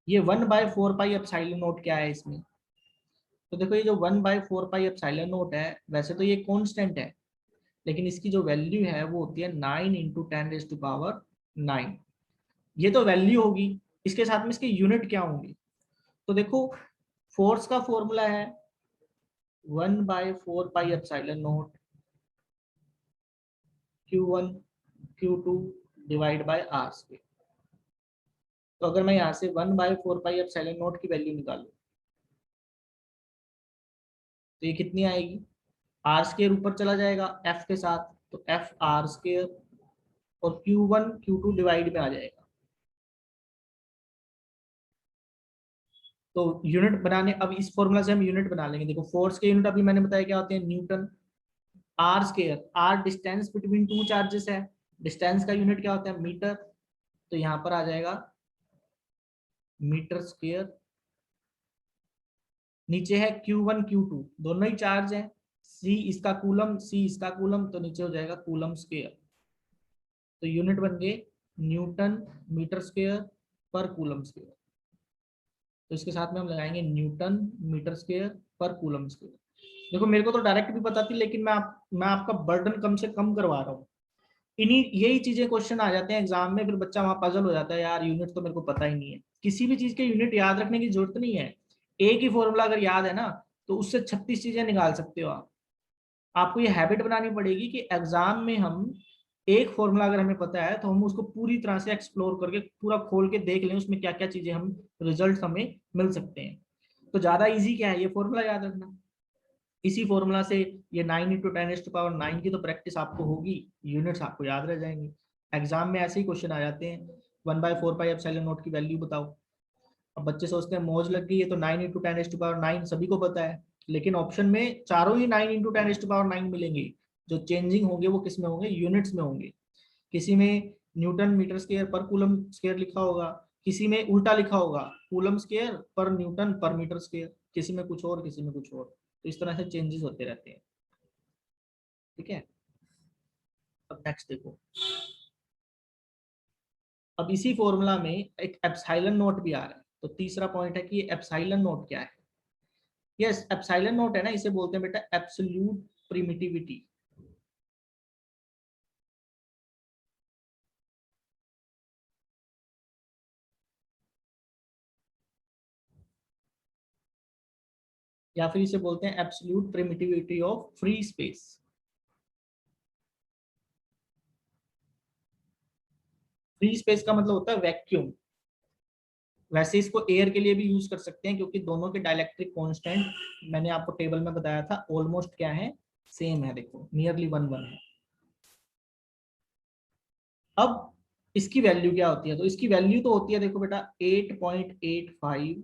ये 1/4πε0 क्या है इसमें। तो देखो ये जो 1/4πε0 है, वैसे तो ये कांस्टेंट है, लेकिन इसकी जो वैल्यू है वो होती है 9 × 10⁹ ये तो वैल्यू होगी। इसके साथ में इसके यूनिट क्या होंगे, तो देखो फोर्स का फॉर्मूला है 1/4πε0 Q1 Q2 /r²। तो अगर मैं यहाँ से 1/4πε0 की वैल्यू निकालू तो ये कितनी आएगी, r² ऊपर चला जाएगा f के साथ, तो f r², और Q1 Q2 डिवाइड में आ जाएगा। तो यूनिट बनाने, अब इस फॉर्मूला से हम यूनिट बना लेंगे। देखो फोर्स के यूनिट अभी मैंने बताया क्या होते हैं, Newton. r², r distance between two charges है, डिस्टेंस का यूनिट क्या होता है, मीटर। तो यहाँ पर आ जाएगा मीटर स्क्वायर। नीचे है Q1 Q2, दोनों ही चार्ज है, c इसका कूलम, c इसका कूलम, तो नीचे हो जाएगा कूलम स्क्वायर। तो यूनिट बन गए न्यूटन मीटर स्क्वायर पर कूलम स्क्वायर। तो इसके साथ में हम लगाएंगे न्यूटन मीटर स्क्वायर पर कूलम स्क्वायर। देखो मेरे को तो डायरेक्ट भी पता थी, लेकिन मैं आपका बर्डन कम से कम करवा रहा हूँ। इन्हीं यही चीजें क्वेश्चन आ जाते हैं एग्जाम में, फिर बच्चा वहां पजल हो जाता है, यार यूनिट तो मेरे को पता ही नहीं है। किसी भी चीज के यूनिट याद रखने की जरूरत नहीं है। एक ही फॉर्मूला अगर याद है ना, तो उससे 36 चीजें निकाल सकते हो आप। आपको ये हैबिट बनानी पड़ेगी कि एग्जाम में हम एक फॉर्मूला अगर हमें पता है तो हम उसको पूरी तरह से एक्सप्लोर करके पूरा खोल के देख लें उसमें क्या क्या चीजें हम रिजल्ट हमें मिल सकते हैं। तो ज्यादा इजी क्या है, ये फॉर्मूला याद रखना। इसी फॉर्मूला से ये 9 × 10⁻⁹ की तो प्रैक्टिस आपको होगी, यूनिट्स आपको याद रह जाएंगी। एग्जाम में ऐसे ही क्वेश्चन आ जाते हैं, 1/4πε0 की वैल्यू बताओ। अब बच्चे सोचते हैं मौज लग गई है तो 9 × 10⁻⁹ सभी को पता है, लेकिन ऑप्शन में चारों ही 9 × 10⁻⁹ मिलेंगे। जो चेंजिंग होंगे वो किस में होंगे, यूनिट्स में होंगे। किसी में न्यूटन मीटर स्क्वायर पर कूलम स्क्वायर लिखा होगा, किसी में उल्टा लिखा होगा कूलम स्क्वायर पर न्यूटन पर मीटर स्क्वायर, किसी में कुछ और किसी में कुछ और। तो इस तरह से चेंजेस होते रहते हैं। ठीक है, अब नेक्स्ट देखो। अब इसी फॉर्मूला में एक एप्सिलॉन नोट भी आ रहा है, तो तीसरा पॉइंट है कि एप्सिलॉन नोट क्या है। यस, एप्सिलॉन नोट है ना, इसे बोलते हैं बेटा एब्सोल्यूट प्रिमिटिविटी। या फिर इसे बोलते हैं absolute permittivity of free space. Free space का मतलब होता है वैक्यूम। वैसे इसको एयर के लिए भी यूज कर सकते हैं, क्योंकि दोनों के डाइलेक्ट्रिक कांस्टेंट मैंने आपको टेबल में बताया था ऑलमोस्ट क्या है, सेम है। देखो नियरली 1:1 है। अब इसकी वैल्यू क्या होती है, तो इसकी वैल्यू तो होती है देखो बेटा 8.85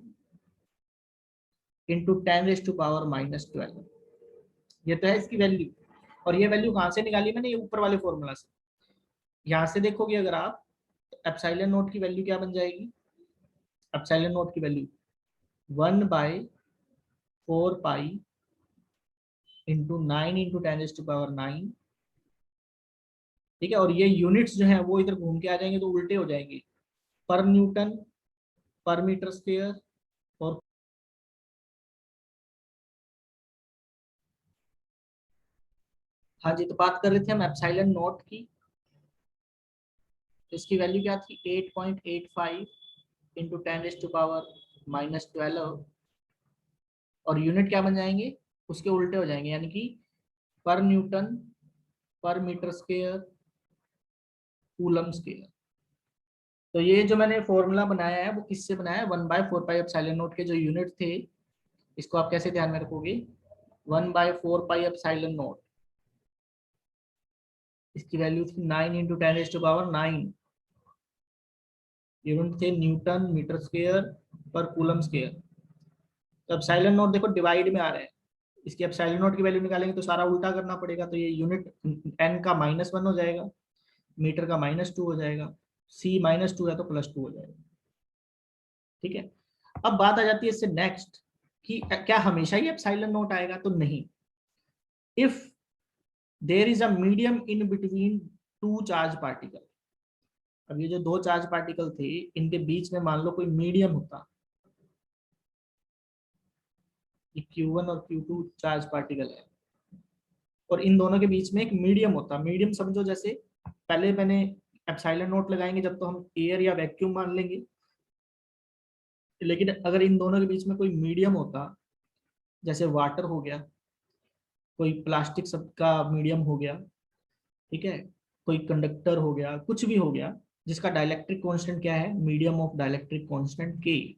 इंटू 10⁻⁻12। ये तो है इसकी वैल्यू। और ये वैल्यू कहाँ से निकाली मैंने, ये ऊपर वाले फॉर्मूला से। यहाँ से देखोगे अगर आप, तो एप्सिलॉन नोट की वैल्यू क्या बन जाएगी, एप्सिलॉन नोट की वैल्यू 1/4π इंटू 9 × 10⁻⁹। ठीक है, और ये यूनिट्स जो है वो इधर घूम के आ जाएंगे तो उल्टे हो जाएंगे, पर न्यूटन पर मीटर स्क्वायर। और हाँ जी, तो बात कर रहे थे हम एप्सिलॉन नोट की। तो इसकी वैल्यू क्या थी, 8.85 इंटू 10⁻⁻12। और यूनिट क्या बन जाएंगे, उसके उल्टे हो जाएंगे, यानी कि पर न्यूटन पर मीटर स्क्वायर कूलम स्क्वायर। तो ये जो मैंने फॉर्मूला बनाया है वो किससे बनाया है, 1/4πε0 के जो यूनिट थे, इसको आप कैसे ध्यान में रखोगे, 1/4πε0। इसकी वैल्यू थी 9 × 10⁻⁹। यूनिट थे न्यूटन मीटर स्क्वायर पर कूलम स्क्वायर। तो एप्सिलॉन नोट देखो डिवाइड में आ रहा है, इसकी एप्सिलॉन नोट की वैल्यू निकालेंगे तो सारा उल्टा करना पड़ेगा। तो ये यूनिट n का -1 हो जाएगा, मीटर का -2 हो जाएगा, c -2 है तो +2 हो जाएगा। ठीक है, अब बात आ जाती है इससे नेक्स्ट कि क्या हमेशा ही एप्सिलॉन नोट आएगा, तो नहीं। If there is a medium in between two charge particle. अब ये जो दो चार्ज पार्टिकल थे, इनके बीच में मान लो कोई मीडियम होता, Q1 और Q2 चार्ज पार्टिकल है, और इन दोनों के बीच में एक मीडियम होता। मीडियम समझो जैसे पहले मैंने एप्सिलॉन नोट लगाएंगे जब तो हम एयर या वैक्यूम मान लेंगे, लेकिन अगर इन दोनों के बीच में कोई मीडियम होता, जैसे वाटर हो गया, कोई प्लास्टिक सब का मीडियम हो गया, ठीक है, कोई कंडक्टर हो गया, कुछ भी हो गया जिसका डाइलेक्ट्रिक कांस्टेंट क्या है, मीडियम ऑफ डाइलेक्ट्रिक कांस्टेंट के।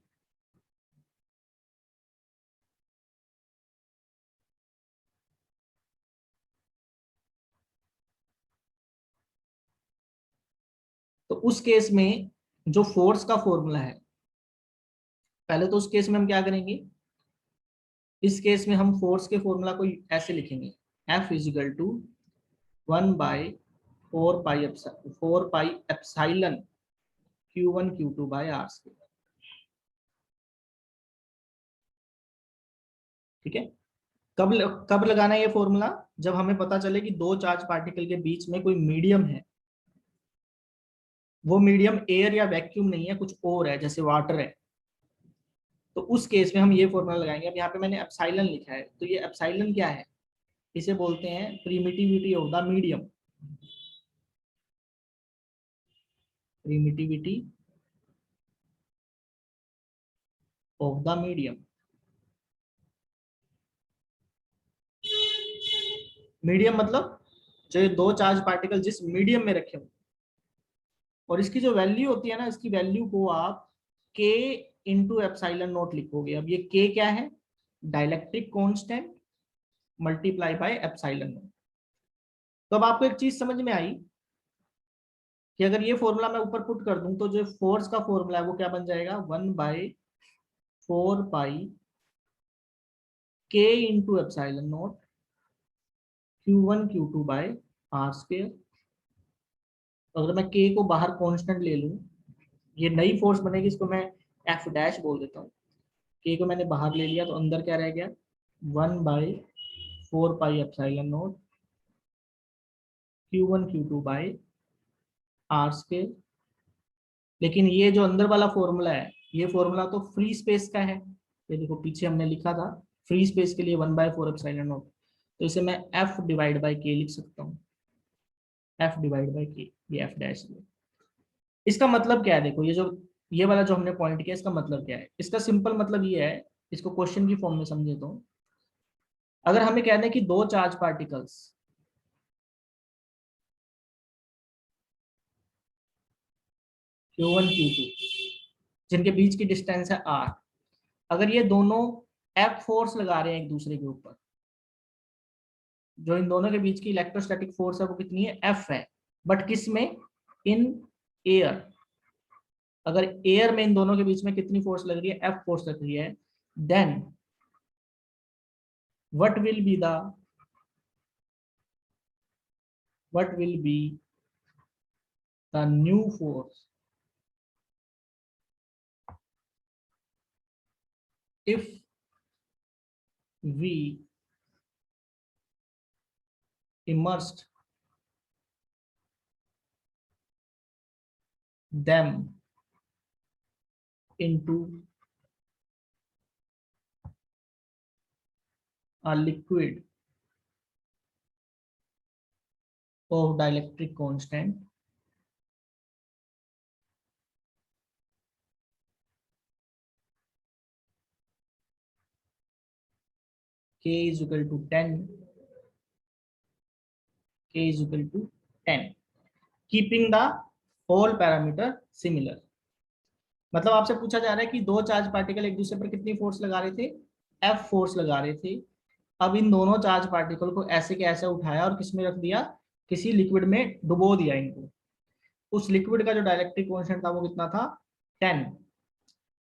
तो उस केस में जो फोर्स का फॉर्मूला है, पहले तो उस केस में हम क्या करेंगे, इस केस में हम फोर्स के फॉर्मूला को ऐसे लिखेंगे, F = 1/4π एप्सिलॉन Q1 Q2/r²। ठीक है, कब कब लगाना है ये फॉर्मूला, जब हमें पता चले कि दो चार्ज पार्टिकल के बीच में कोई मीडियम है, वो मीडियम एयर या वैक्यूम नहीं है, कुछ और है, जैसे वाटर है। तो उस केस में हम ये फॉर्मूला लगाएंगे। अब यहाँ पे मैंने एप्सिलॉन लिखा है, तो ये एप्सिलॉन क्या है, इसे बोलते हैं permittivity of the medium. Permittivity of the medium. Medium मतलब जो ये दो चार्ज पार्टिकल जिस मीडियम में रखे हो, और इसकी जो वैल्यू होती है ना, इसकी वैल्यू को आप k इंटू एप्सिलॉन नोट लिखोगे। अब ये k क्या है, dielectric constant multiply by epsilon not. तो अब आपको एक चीज समझ में आई कि अगर ये फॉर्मूला मैं ऊपर पुट कर दूं तो जो फोर्स का फॉर्मूला है वो क्या बन जाएगा, 1/4 पाई के into epsilon nought Q1 Q2 by R square. अगर मैं के को बाहर कांस्टेंट ले लूं, ये नई फोर्स बनेगी, इसको मैं एफ डैश बोल देता हूँ। के को मैंने बाहर ले लिया तो अंदर क्या रह गया, 1/4 pi epsilon nought Q1 Q2 by R square. लेकिन ये जो अंदर वाला फॉर्मूला है, ये फॉर्मूला तो फ्री स्पेस का है। ये देखो पीछे हमने लिखा था फ्री स्पेस के लिए 1/4 एप्सिलॉन नॉट, तो इसे मैं एफ डिवाइड बाई के लिख सकता हूँ, एफ डिवाइड बाई के, ये एफ डैश है। इसका मतलब क्या है, देखो ये वाला जो हमने पॉइंट किया, इसका मतलब क्या है, इसका सिंपल मतलब ये है, इसको क्वेश्चन की फॉर्म में समझे तो, अगर हमें कहना है कि दो चार्ज पार्टिकल्स Q1 Q2 जिनके बीच की डिस्टेंस है r, अगर ये दोनों F फोर्स लगा रहे हैं एक दूसरे के ऊपर, जो इन दोनों के बीच की इलेक्ट्रोस्टैटिक फोर्स है वो कितनी है, F है, बट किस में, इन एयर। अगर एयर में इन दोनों के बीच में कितनी फोर्स लग रही है, F फोर्स लग रही है, then what will be the new force if we immersed them into a liquid of dielectric constant k is equal to 10, k is equal to 10, keeping the whole parameter similar। मतलब आपसे पूछा जा रहा है कि दो चार्ज पार्टिकल एक दूसरे पर कितनी फोर्स लगा रहे थे, F फोर्स लगा रहे थे। अब इन दोनों चार्ज पार्टिकल को ऐसे के ऐसे उठाया और किसमें रख दिया, किसी लिक्विड में डुबो दिया इनको। उस लिक्विड का जो डाइलेक्ट्रिक कांस्टेंट था वो कितना था, 10।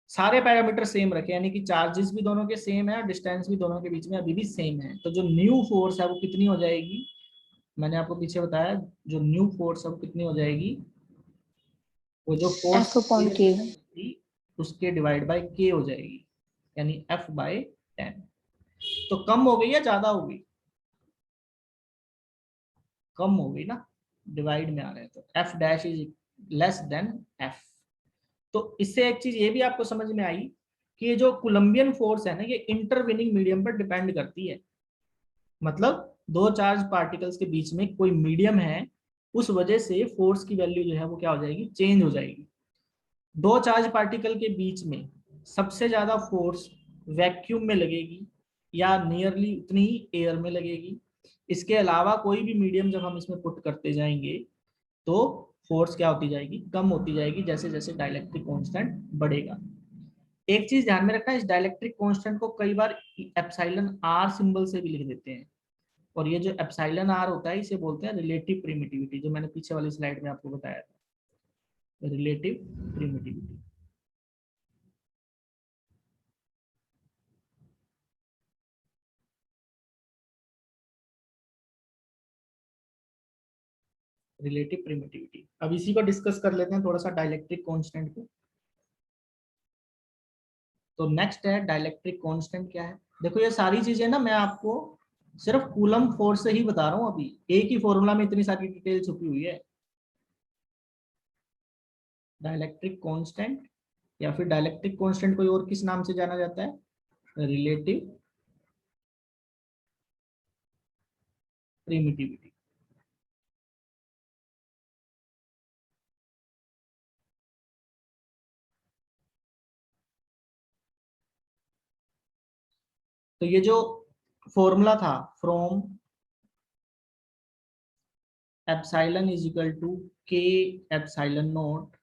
सारे पैरामीटर सेम रखे, यानी कि चार्जेस भी दोनों के सेम है और डिस्टेंस भी दोनों के बीच में अभी भी सेम है। तो जो न्यू फोर्स है वो कितनी हो जाएगी, मैंने आपको पीछे बताया, जो न्यू फोर्स है वो कितनी हो जाएगी, वो जो फोर्स F/K। थी उसके डिवाइड बाय के हो जाएगी, यानी F/10। तो कम हो गई या ज्यादा हो गई, कम हो गई ना, डिवाइड में आ रहे हैं, तो F dash is less than F। तो इससे एक चीज ये भी आपको समझ में आई कि ये जो कोलंबियन फोर्स है ना, ये इंटरविनिंग मीडियम पर डिपेंड करती है। मतलब दो चार्ज पार्टिकल्स के बीच में कोई मीडियम है, उस वजह से फोर्स की वैल्यू जो है वो क्या हो जाएगी, चेंज हो जाएगी। दो चार्ज पार्टिकल के बीच में सबसे ज्यादा फोर्स वैक्यूम में लगेगी या नियरली उतनी ही एयर में लगेगी। इसके अलावा कोई भी मीडियम जब हम इसमें पुट करते जाएंगे तो फोर्स क्या होती जाएगी, कम होती जाएगी, जैसे जैसे डाइलेक्ट्रिक कांस्टेंट बढ़ेगा। एक चीज ध्यान में रखना, इस डाइलेक्ट्रिक कांस्टेंट को कई बार एप्सिलॉन आर सिंबल से भी लिख देते हैं, और ये जो एप्सिलॉन आर होता है इसे बोलते हैं रिलेटिव प्रिमिटिविटी, जो मैंने पीछे वाली स्लाइड में आपको बताया था, रिलेटिव प्रिमिटिविटी। रिलेटिव प्रिमिटिविटी, अब इसी को डिस्कस कर लेते हैं थोड़ा सा, डाइलेक्ट्रिक कांस्टेंट को। तो नेक्स्ट है डाइलेक्ट्रिक कांस्टेंट क्या है। देखो ये सारी चीजें ना मैं आपको सिर्फ कूलम फोर्स से ही बता रहा हूँ, अभी एक ही फॉर्मूला में इतनी सारी डिटेल छुपी हुई है। डाइलेक्ट्रिक कांस्टेंट या फिर डाइलेक्ट्रिक कांस्टेंट कोई और किस नाम से जाना जाता है, रिलेटिव प्रिमिटिविटी। तो ये जो फॉर्मूला था, from epsilon is equal to K epsilon nought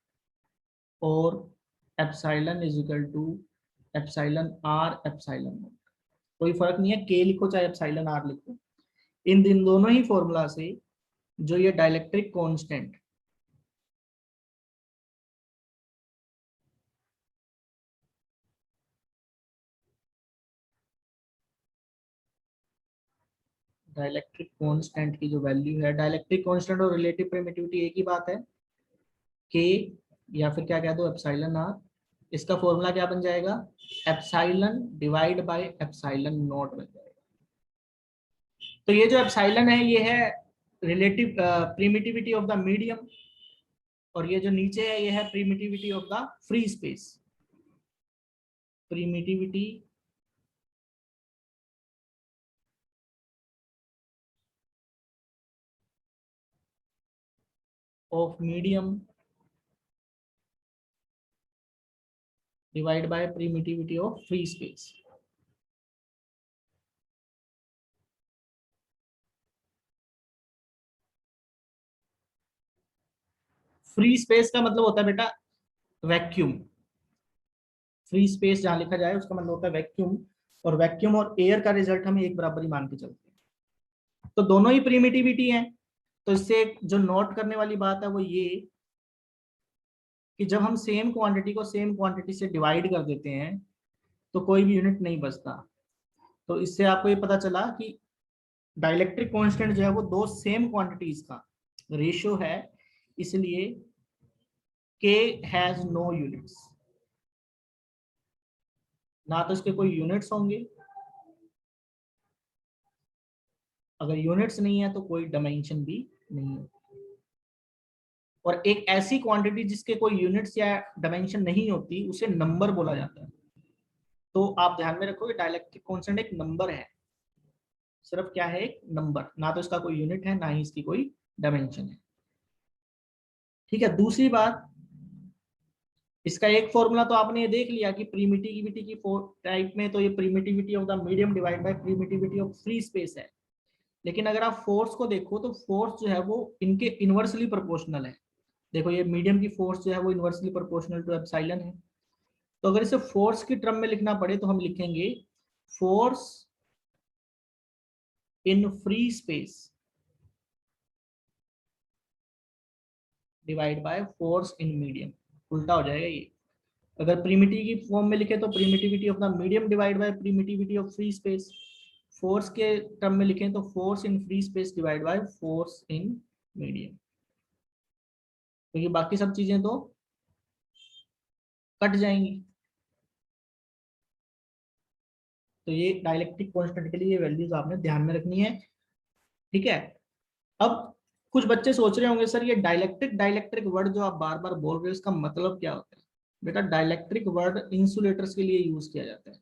और epsilon is equal to epsilon R epsilon nought. कोई फर्क नहीं है, के लिखो चाहे एप्सिलॉन आर लिखो, इन दोनों ही फॉर्मूला से जो ये डाइलेक्ट्रिक कांस्टेंट डाइलेक्ट्रिक कांस्टेंट की जो वैल्यू है, डाइलेक्ट्रिक कांस्टेंट और रिलेटिव परमिटिविटी एक ही बात है, के या फिर क्या कह दो एप्सिलॉन आर, इसका फॉर्मूला क्या बन जाएगा, epsilon divide by epsilon naught बन जाएगा। तो ये जो एप्सिलॉन है ये है relative permittivity of the medium, और ये जो नीचे है ये है permittivity of the free space, permittivity of medium divide by permittivity of free space. Free space का मतलब होता है बेटा वैक्यूम, फ्री स्पेस जहां लिखा जाए उसका मतलब होता है वैक्यूम, और वैक्यूम और एयर का रिजल्ट हम एक बराबर ही मान के चलते हैं। तो दोनों ही प्रिमिटिविटी है, तो इससे जो नोट करने वाली बात है वो ये कि जब हम सेम क्वांटिटी को सेम क्वांटिटी से डिवाइड कर देते हैं तो कोई भी यूनिट नहीं बचता। तो इससे आपको ये पता चला कि डाइलेक्ट्रिक कांस्टेंट जो है वो दो सेम क्वांटिटीज का रेशियो है, इसलिए K हैज नो यूनिट्स, ना तो इसके कोई यूनिट्स होंगे, अगर यूनिट्स नहीं है तो कोई डायमेंशन भी नहीं है, और एक ऐसी क्वांटिटी जिसके कोई यूनिट्स या डायमेंशन नहीं होती उसे नंबर बोला जाता है। तो आप ध्यान में रखो कि डाइलेक्ट्रिक कांस्टेंट एक नंबर है, सिर्फ क्या है एक नंबर, ना तो इसका कोई यूनिट है ना ही इसकी कोई डायमेंशन है। ठीक है, दूसरी बात, इसका एक फॉर्मूला तो आपने ये देख लिया कि प्रिमिटिविटी की टाइप में तो ये permittivity of the medium divide by permittivity of free space है, लेकिन अगर आप फोर्स को देखो तो फोर्स जो है वो इनके इनवर्सली प्रोपोर्शनल है। देखो ये मीडियम की फोर्स जो है वो इनवर्सली प्रोपोर्शनल टू एप्सिलॉन है। तो अगर इसे फोर्स की टर्म में लिखना पड़े तो हम लिखेंगे force in free space divide by force in medium, उल्टा हो जाएगा ये। अगर प्रिमिटिव की फॉर्म में लिखे तो permittivity of the medium divide by permittivity of free space, force के टर्म में लिखें तो force in free space divide by force in medium, क्योंकि बाकी सब चीजें तो कट जाएंगी। तो ये डाइलेक्ट्रिक कांस्टेंट के लिए ये वैल्यूज आपने ध्यान में रखनी है। ठीक है, अब कुछ बच्चे सोच रहे होंगे सर ये डाइलेक्ट्रिक डाइलेक्ट्रिक वर्ड जो आप बार बार बोल रहे हो इसका मतलब क्या होता है। बेटा डाइलेक्ट्रिक वर्ड इंसुलेटर्स के लिए यूज किया जाता है।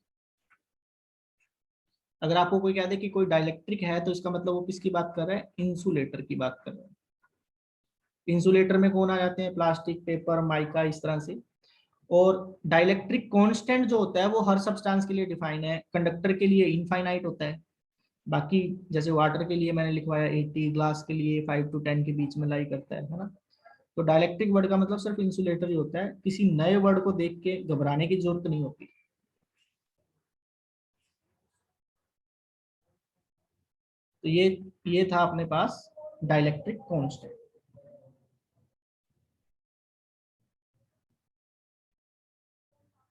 अगर आपको कोई कह दे कि कोई डाइलेक्ट्रिक है तो इसका मतलब वो किसकी बात कर रहा है, इंसुलेटर की बात कर रहा है। इंसुलेटर में कौन आ जाते हैं, प्लास्टिक, पेपर, माइका, इस तरह से। और डाइलेक्ट्रिक कांस्टेंट जो होता है वो हर सब्सटेंस के लिए डिफाइन है, कंडक्टर के लिए इनफाइनाइट होता है, बाकी जैसे वाटर के लिए मैंने लिखवाया 80, ग्लास के लिए 5 to 10 के बीच में लाई करता है ना। तो डाइलेक्ट्रिक वर्ड का मतलब सिर्फ इंसुलेटर ही होता है, किसी नए वर्ड को देख के घबराने की जरूरत नहीं होती। तो ये था अपने पास डाइलेक्ट्रिक कांस्टेंट।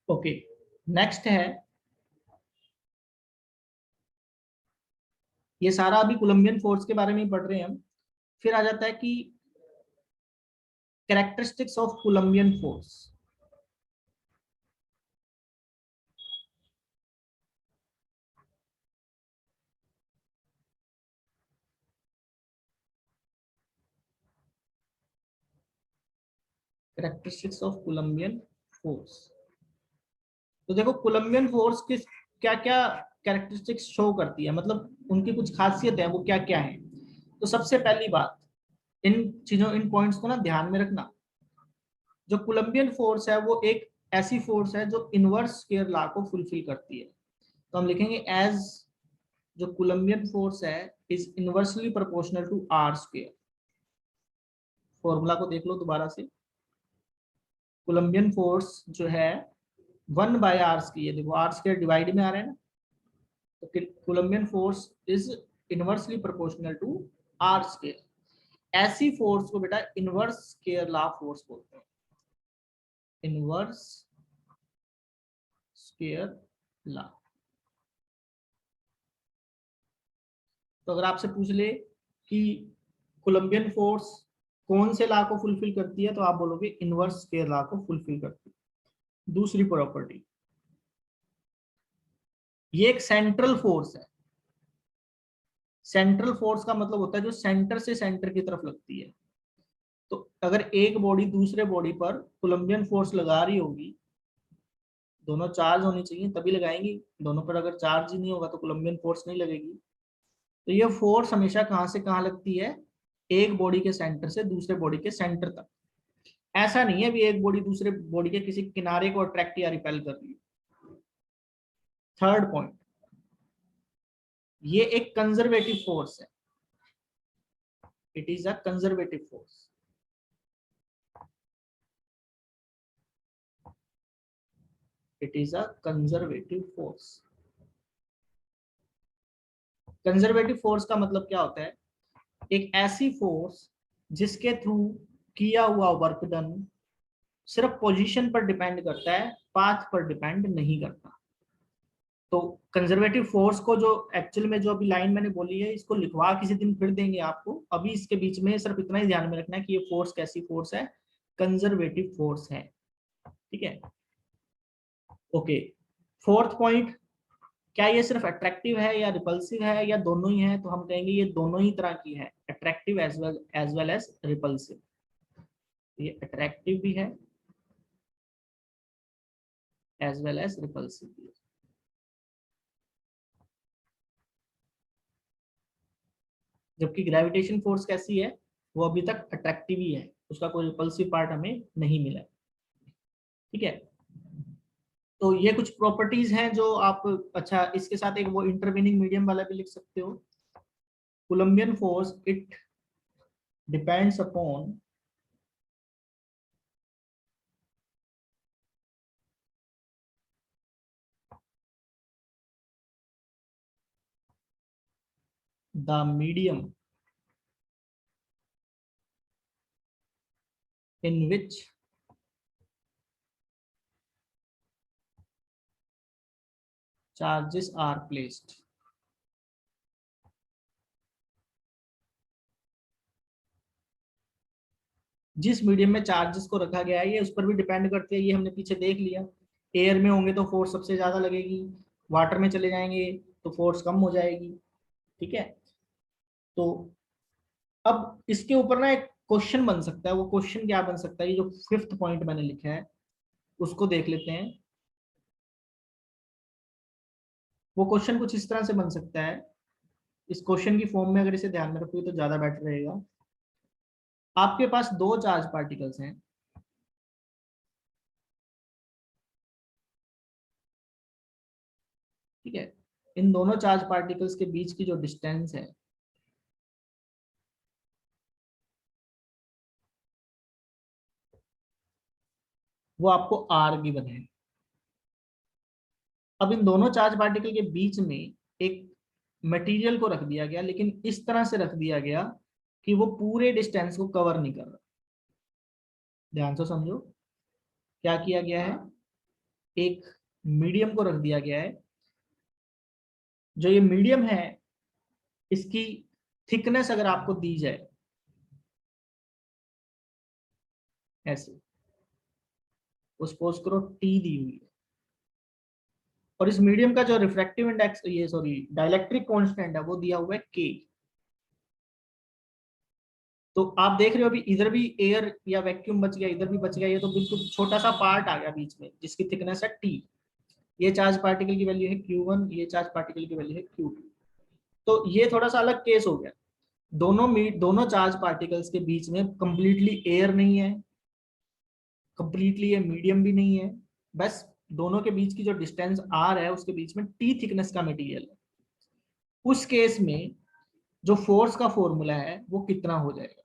ओके, नेक्स्ट है, ये सारा अभी कोलंबियन फोर्स के बारे में पढ़ रहे हैं हम। फिर आ जाता है कि characteristics of Coulombian force. Characteristics of Coulombian force, तो देखो कोलंबियन फोर्स किस क्या क्या कैरेक्टरिस्टिक्स शो करती है, मतलब उनकी कुछ खासियत है वो क्या क्या है। तो सबसे पहली बात, इन पॉइंट्स को ना ध्यान में रखना। जो कोलंबियन फोर्स है वो एक ऐसी फोर्स है जो इनवर्स स्क्वायर लॉ को फुलफिल करती है। तो हम लिखेंगे एज जो कोलंबियन फोर्स है is inversely proportional to are square. Formula को देख लो दोबारा से, कोलंबियन फोर्स जो है 1/r स्क्वायर, देखो आर स्क्वायर डिवाइड में आ रहा है ना, coulombian force is inversely proportional to are square. ऐसी फोर्स को बेटा इनवर्स स्क्वायर लॉ फोर्स बोलते हैं, इनवर्स स्क्वायर लॉ। तो अगर आपसे पूछ ले कि कोलंबियन फोर्स कौन से लॉ को फुलफिल करती है, तो आप बोलोगे इनवर्स स्क्वायर लॉ को फुलफिल करती है। दूसरी प्रॉपर्टी, ये एक सेंट्रल फोर्स है। सेंट्रल फोर्स का मतलब होता है जो सेंटर से सेंटर की तरफ लगती है। तो अगर एक बॉडी दूसरे बॉडी पर कोलंबियन फोर्स लगा रही होगी, दोनों चार्ज होनी चाहिए तभी लगाएंगी, दोनों पर अगर चार्ज ही नहीं होगा तो कोलंबियन फोर्स नहीं लगेगी। तो ये फोर्स हमेशा कहां से कहां लगती है, एक बॉडी के सेंटर से दूसरे बॉडी के सेंटर तक। ऐसा नहीं है भी एक बॉडी दूसरे बॉडी के किसी किनारे को अट्रैक्ट या रिपेल कर रही है। थर्ड पॉइंट, ये एक कंजर्वेटिव फोर्स है, it is a conservative force. It is a conservative force. Conservative force का मतलब क्या होता है, एक ऐसी फोर्स जिसके थ्रू किया हुआ वर्क डन सिर्फ पोजीशन पर डिपेंड करता है, पाथ पर डिपेंड नहीं करता। तो कंजर्वेटिव फोर्स को जो एक्चुअल में जो अभी लाइन मैंने बोली है, इसको लिखवा किसी दिन फिर देंगे आपको। अभी इसके बीच में सिर्फ इतना ही ध्यान में रखना है कि ये फोर्स कैसी फोर्स है, कंजर्वेटिव फोर्स है। ठीक है, ओके। फोर्थ पॉइंट, क्या ये सिर्फ अट्रैक्टिव है या रिपल्सिव है या दोनों ही है, तो हम कहेंगे ये दोनों ही तरह की है, attractive as well as repulsive. ये अट्रैक्टिव भी है एज वेल एज रिपल्सिव भी है। जबकि ग्रेविटेशन फोर्स कैसी है, वो अभी तक अट्रैक्टिव ही है, उसका कोई रिपल्सिव पार्ट हमें नहीं मिला। ठीक है, तो ये कुछ प्रॉपर्टीज हैं जो आप, अच्छा इसके साथ एक वो इंटरवेनिंग मीडियम वाला भी लिख सकते हो। Coulombian force it depends upon the medium in which charges are placed। जिस मीडियम में चार्जेस को रखा गया है ये उस पर भी डिपेंड करती है, ये हमने पीछे देख लिया। एयर में होंगे तो फोर्स सबसे ज्यादा लगेगी, वाटर में चले जाएंगे तो फोर्स कम हो जाएगी। ठीक है, तो अब इसके ऊपर ना एक क्वेश्चन बन सकता है। वो क्वेश्चन क्या बन सकता है, ये जो फिफ्थ पॉइंट मैंने लिखा है उसको देख लेते हैं। वो क्वेश्चन कुछ इस तरह से बन सकता है, इस क्वेश्चन की फॉर्म में अगर इसे ध्यान में रखोगे तो ज्यादा बेटर रहेगा। आपके पास दो चार्ज पार्टिकल्स हैं, ठीक है। इन दोनों चार्ज पार्टिकल्स के बीच की जो डिस्टेंस है वो आपको आर गिवन है। अब इन दोनों चार्ज पार्टिकल के बीच में एक मटेरियल को रख दिया गया, लेकिन इस तरह से रख दिया गया कि वो पूरे डिस्टेंस को कवर नहीं कर रहा। ध्यान से समझो, क्या किया गया है, एक मीडियम को रख दिया गया है। जो ये मीडियम है इसकी थिकनेस अगर आपको दी जाए ऐसे, सपोज करो टी दी हुई है, और इस मीडियम का जो रिफ्रैक्टिव इंडेक्स, ये सॉरी डाइलेक्ट्रिक कांस्टेंट है वो दिया हुआ है के। तो आप देख रहे हो अभी इधर भी एयर या वैक्यूम बच गया, इधर भी बच गया, ये तो बिल्कुल छोटा सा पार्ट आ गया बीच में जिसकी थिकनेस है टी। ये चार्ज पार्टिकल की वैल्यू है Q1, ये चार्ज पार्टिकल की वैल्यू है Q2। तो ये थोड़ा सा अलग केस हो गया, दोनों चार्ज पार्टिकल्स के बीच में कंप्लीटली एयर नहीं है, कंप्लीटली ये मीडियम भी नहीं है, बस दोनों के बीच की जो डिस्टेंस आर है उसके बीच में टी थिकनेस का मटेरियल है। उस केस में जो फोर्स का फॉर्मूला है वो कितना हो जाएगा।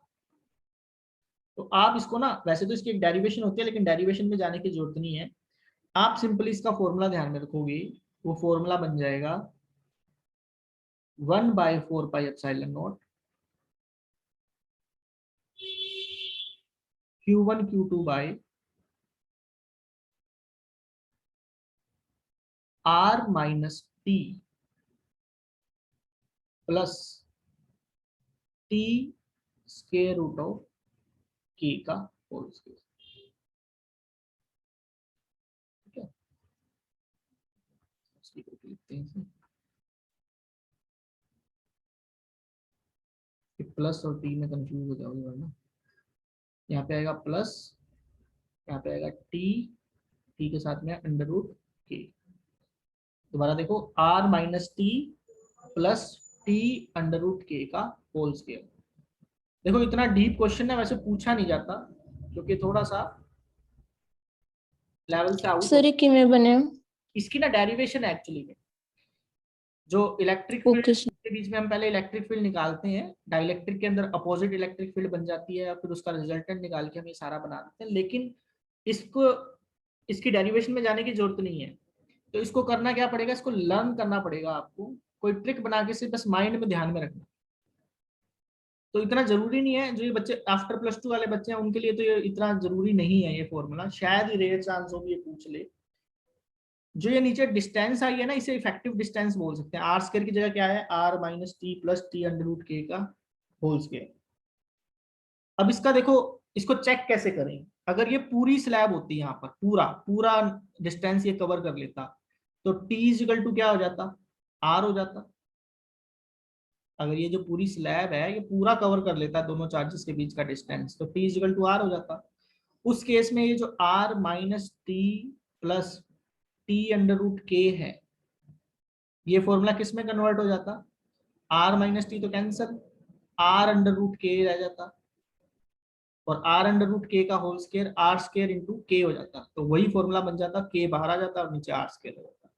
तो आप इसको ना, वैसे तो इसकी एक डेरिवेशन होती है लेकिन डेरिवेशन में जाने की जरूरत नहीं है, आप सिंपली इसका फॉर्मूला ध्यान में रखोगे। वो फॉर्मूला बन जाएगा 1/4πε0 Q1 Q2 by R minus T plus T square root of K का होल स्क्वायर। ठीक है, लिखते हैं इसे। प्लस और टी में कंफ्यूज हो जाओगे वरना। यहाँ पे आएगा प्लस, यहाँ पे आएगा टी, टी के साथ में अंडर रूट के। दोबारा देखो, R minus T plus T under root K का होल स्क्वायर। देखो इतना डीप क्वेश्चन है, वैसे पूछा नहीं जाता क्योंकि थोड़ा सा लेवल से आउट। सर ये किमें बने? इसकी ना डेरिवेशन है एक्चुअली में। जो इलेक्ट्रिक फील्ड ओके सर। के बीच में हम पहले इलेक्ट्रिक फील्ड निकालते हैं, डाइलेक्ट्रिक के अंदर अपोजिट इलेक्ट्रिक फील्ड बन जाती है, और फिर उसका रिजल्टेंट निकाल के हम ये सारा बना देते हैं। लेकिन इसको, इसकी डेरिवेशन में जाने की जरूरत नहीं है। तो इसको करना क्या पड़ेगा, इसको लर्न करना पड़ेगा आपको, कोई ट्रिक बना के सिर्फ बस माइंड में ध्यान में रखना। तो इतना जरूरी नहीं है, जो ये बच्चे आफ्टर +2 वाले बच्चे हैं उनके लिए तो ये इतना जरूरी नहीं है ये फॉर्मूला, शायद ही रेयर चांस हो भी ये पूछ ले। जो ये नीचे डिस्टेंस आई है ना, इसे इफेक्टिव डिस्टेंस बोल सकते हैं। आर स्क्वायर की जगह क्या है, R minus T plus T under root K का होल स्क्वायर। अब इसका देखो, इसको चेक कैसे करें। अगर ये पूरी स्लैब होती है, यहाँ पर पूरा पूरा डिस्टेंस ये कवर कर लेता, तो टी इजिकल टू क्या हो जाता, आर हो जाता। अगर ये जो पूरी स्लैब है ये पूरा कवर कर लेता दोनों चार्जेस के बीच का डिस्टेंस, तो टी इजिकल टू आर हो जाता। उस केस में ये जो R minus T plus T under root K है, ये फॉर्मूला किस में कन्वर्ट हो जाता, आर माइनस टी तो cancel, R under root K रह जाता, और आर अंडर रूट के का whole square R square into K हो जाता। तो वही फॉर्मूला बन जाता, के बाहर आ जाता और नीचे आर स्क्वायर हो जाता।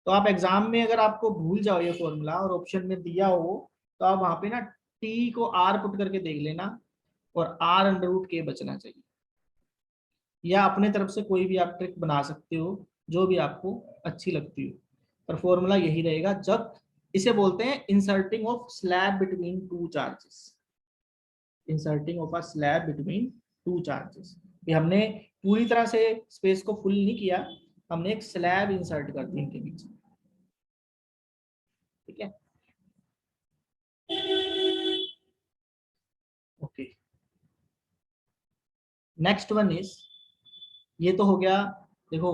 तो आप एग्जाम में अगर आपको भूल जाओ ये फॉर्मूला और ऑप्शन में दिया हो, तो आप वहां पे ना टी को आर पुट करके देख लेना, और आर अंडर रूट के बचना चाहिए। या अपने तरफ से कोई भी आप ट्रिक बना सकते हो, जो भी आपको अच्छी लगती हो, पर फॉर्मूला यही रहेगा। जब इसे बोलते हैं inserting of slab between two charges, inserting of a slab between two charges. ये हमने पूरी तरह से स्पेस को फुल नहीं किया, हमने एक स्लैब इंसर्ट कर दी इनके बीच। ठीक है, ओके। नेक्स्ट वन इज, ये तो हो गया। देखो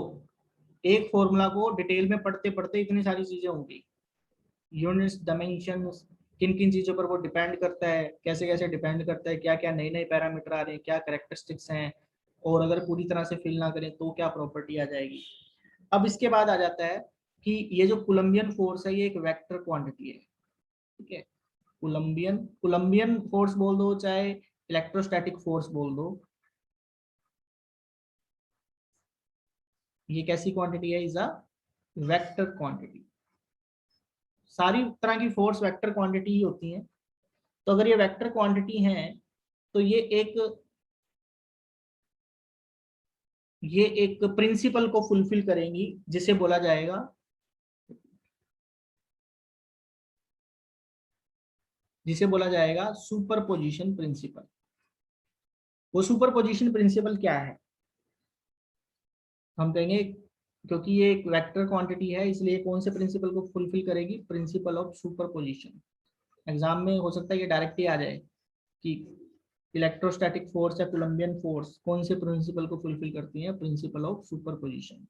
एक फॉर्मूला को डिटेल में पढ़ते पढ़ते इतनी सारी चीजें होंगी, यूनिट्स, डायमेंशंस, किन किन चीजों पर वो डिपेंड करता है, कैसे कैसे डिपेंड करता है, क्या क्या नए नए पैरामीटर आ रहे हैं, क्या कैरेक्टरिस्टिक्स हैं, और अगर पूरी तरह से फिल ना करें तो क्या प्रॉपर्टी आ जाएगी। अब इसके बाद आ जाता है कि ये जो कोलंबियन फोर्स है ये एक वेक्टर क्वांटिटी है। ठीक है, कोलंबियन फोर्स बोल दो चाहे इलेक्ट्रोस्टैटिक फोर्स बोल दो, ये कैसी क्वांटिटी है, इज अ वेक्टर क्वांटिटी। सारी तरह की फोर्स वेक्टर क्वांटिटी ही होती हैं। तो अगर ये वेक्टर क्वांटिटी है तो ये एक प्रिंसिपल को फुलफिल करेंगी, जिसे बोला जाएगा, जिसे बोला जाएगा सुपरपोजिशन प्रिंसिपल। वो सुपरपोजिशन प्रिंसिपल क्या है, हम कहेंगे क्योंकि ये एक वेक्टर क्वांटिटी है इसलिए कौन से प्रिंसिपल को फुलफिल करेगी, प्रिंसिपल ऑफ सुपरपोजिशन। एग्जाम में हो सकता है ये डायरेक्ट ही आ जाए कि इलेक्ट्रोस्टैटिक फोर्स या कोलंबियन फोर्स कौन से प्रिंसिपल को फुलफिल करती है, प्रिंसिपल ऑफ सुपरपोजिशन।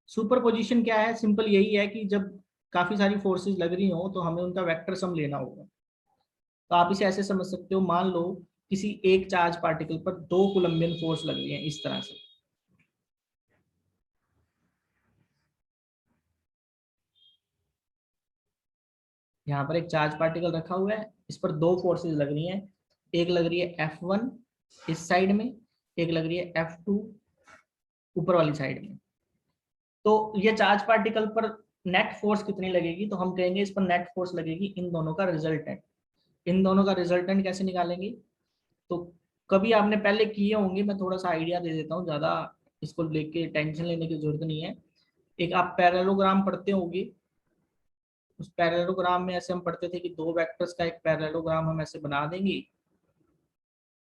सुपरपोजिशन क्या है, सिंपल यही है कि जब काफी सारी फोर्सेस लग रही हो तो हमें उनका वेक्टर सम लेना होगा। तो आप इसे ऐसे समझ सकते हो, मान लो किसी एक चार्ज पार्टिकल पर दो कोलंबियन फोर्स लग रही है इस तरह से। यहाँ पर एक चार्ज पार्टिकल रखा हुआ है, इस पर दो फोर्सेस लग रही हैं, एक लग रही है F1 इस साइड में, एक लग रही है F2 ऊपर वाली साइड में। तो ये चार्ज पार्टिकल पर नेट फोर्स कितनी लगेगी, तो हम कहेंगे इस पर नेट फोर्स लगेगी इन दोनों का रिजल्टेंट। इन दोनों का रिजल्टेंट कैसे निकालेंगे, तो कभी आपने पहले किए होंगे, मैं थोड़ा सा आइडिया दे देता हूँ, ज्यादा इसको लेके टेंशन लेने की जरूरत नहीं है। एक आप पैरेललोग्राम पढ़ते होंगे, उस पैरेललोग्राम में ऐसे हम पढ़ते थे कि दो वेक्टर्स का एक पैरेललोग्राम हम ऐसे बना देंगे,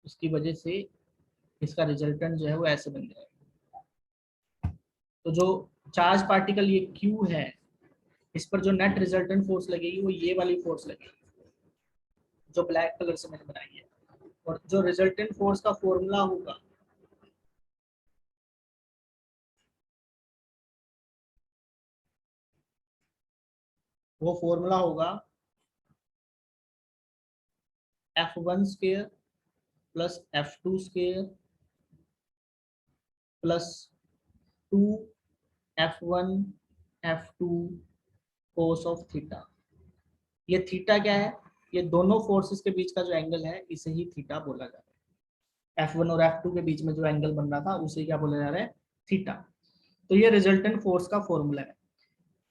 उसकी वजह से इसका रिजल्टेंट जो है वो ऐसे बन जाएगा। तो जो चार्ज पार्टिकल ये Q है, इस पर जो नेट रिजल्टेंट फोर्स लगेगी वो ये वाली फोर्स लगेगी जो ब्लैक कलर से मैंने बनाई है। और जो रिजल्टेंट फोर्स का फॉर्मूला होगा वो फॉर्मूला होगा F1 square plus F2 square plus 2F1 F2 cos of theta. ये थीटा क्या है? ये दोनों फोर्सेस के बीच का जो एंगल है इसे ही थीटा बोला जा रहा है। F1 और F2 के बीच में जो एंगल बन रहा था उसे क्या बोला जा रहा है? थीटा। तो ये रिजल्टेंट फोर्स का फॉर्मूला है।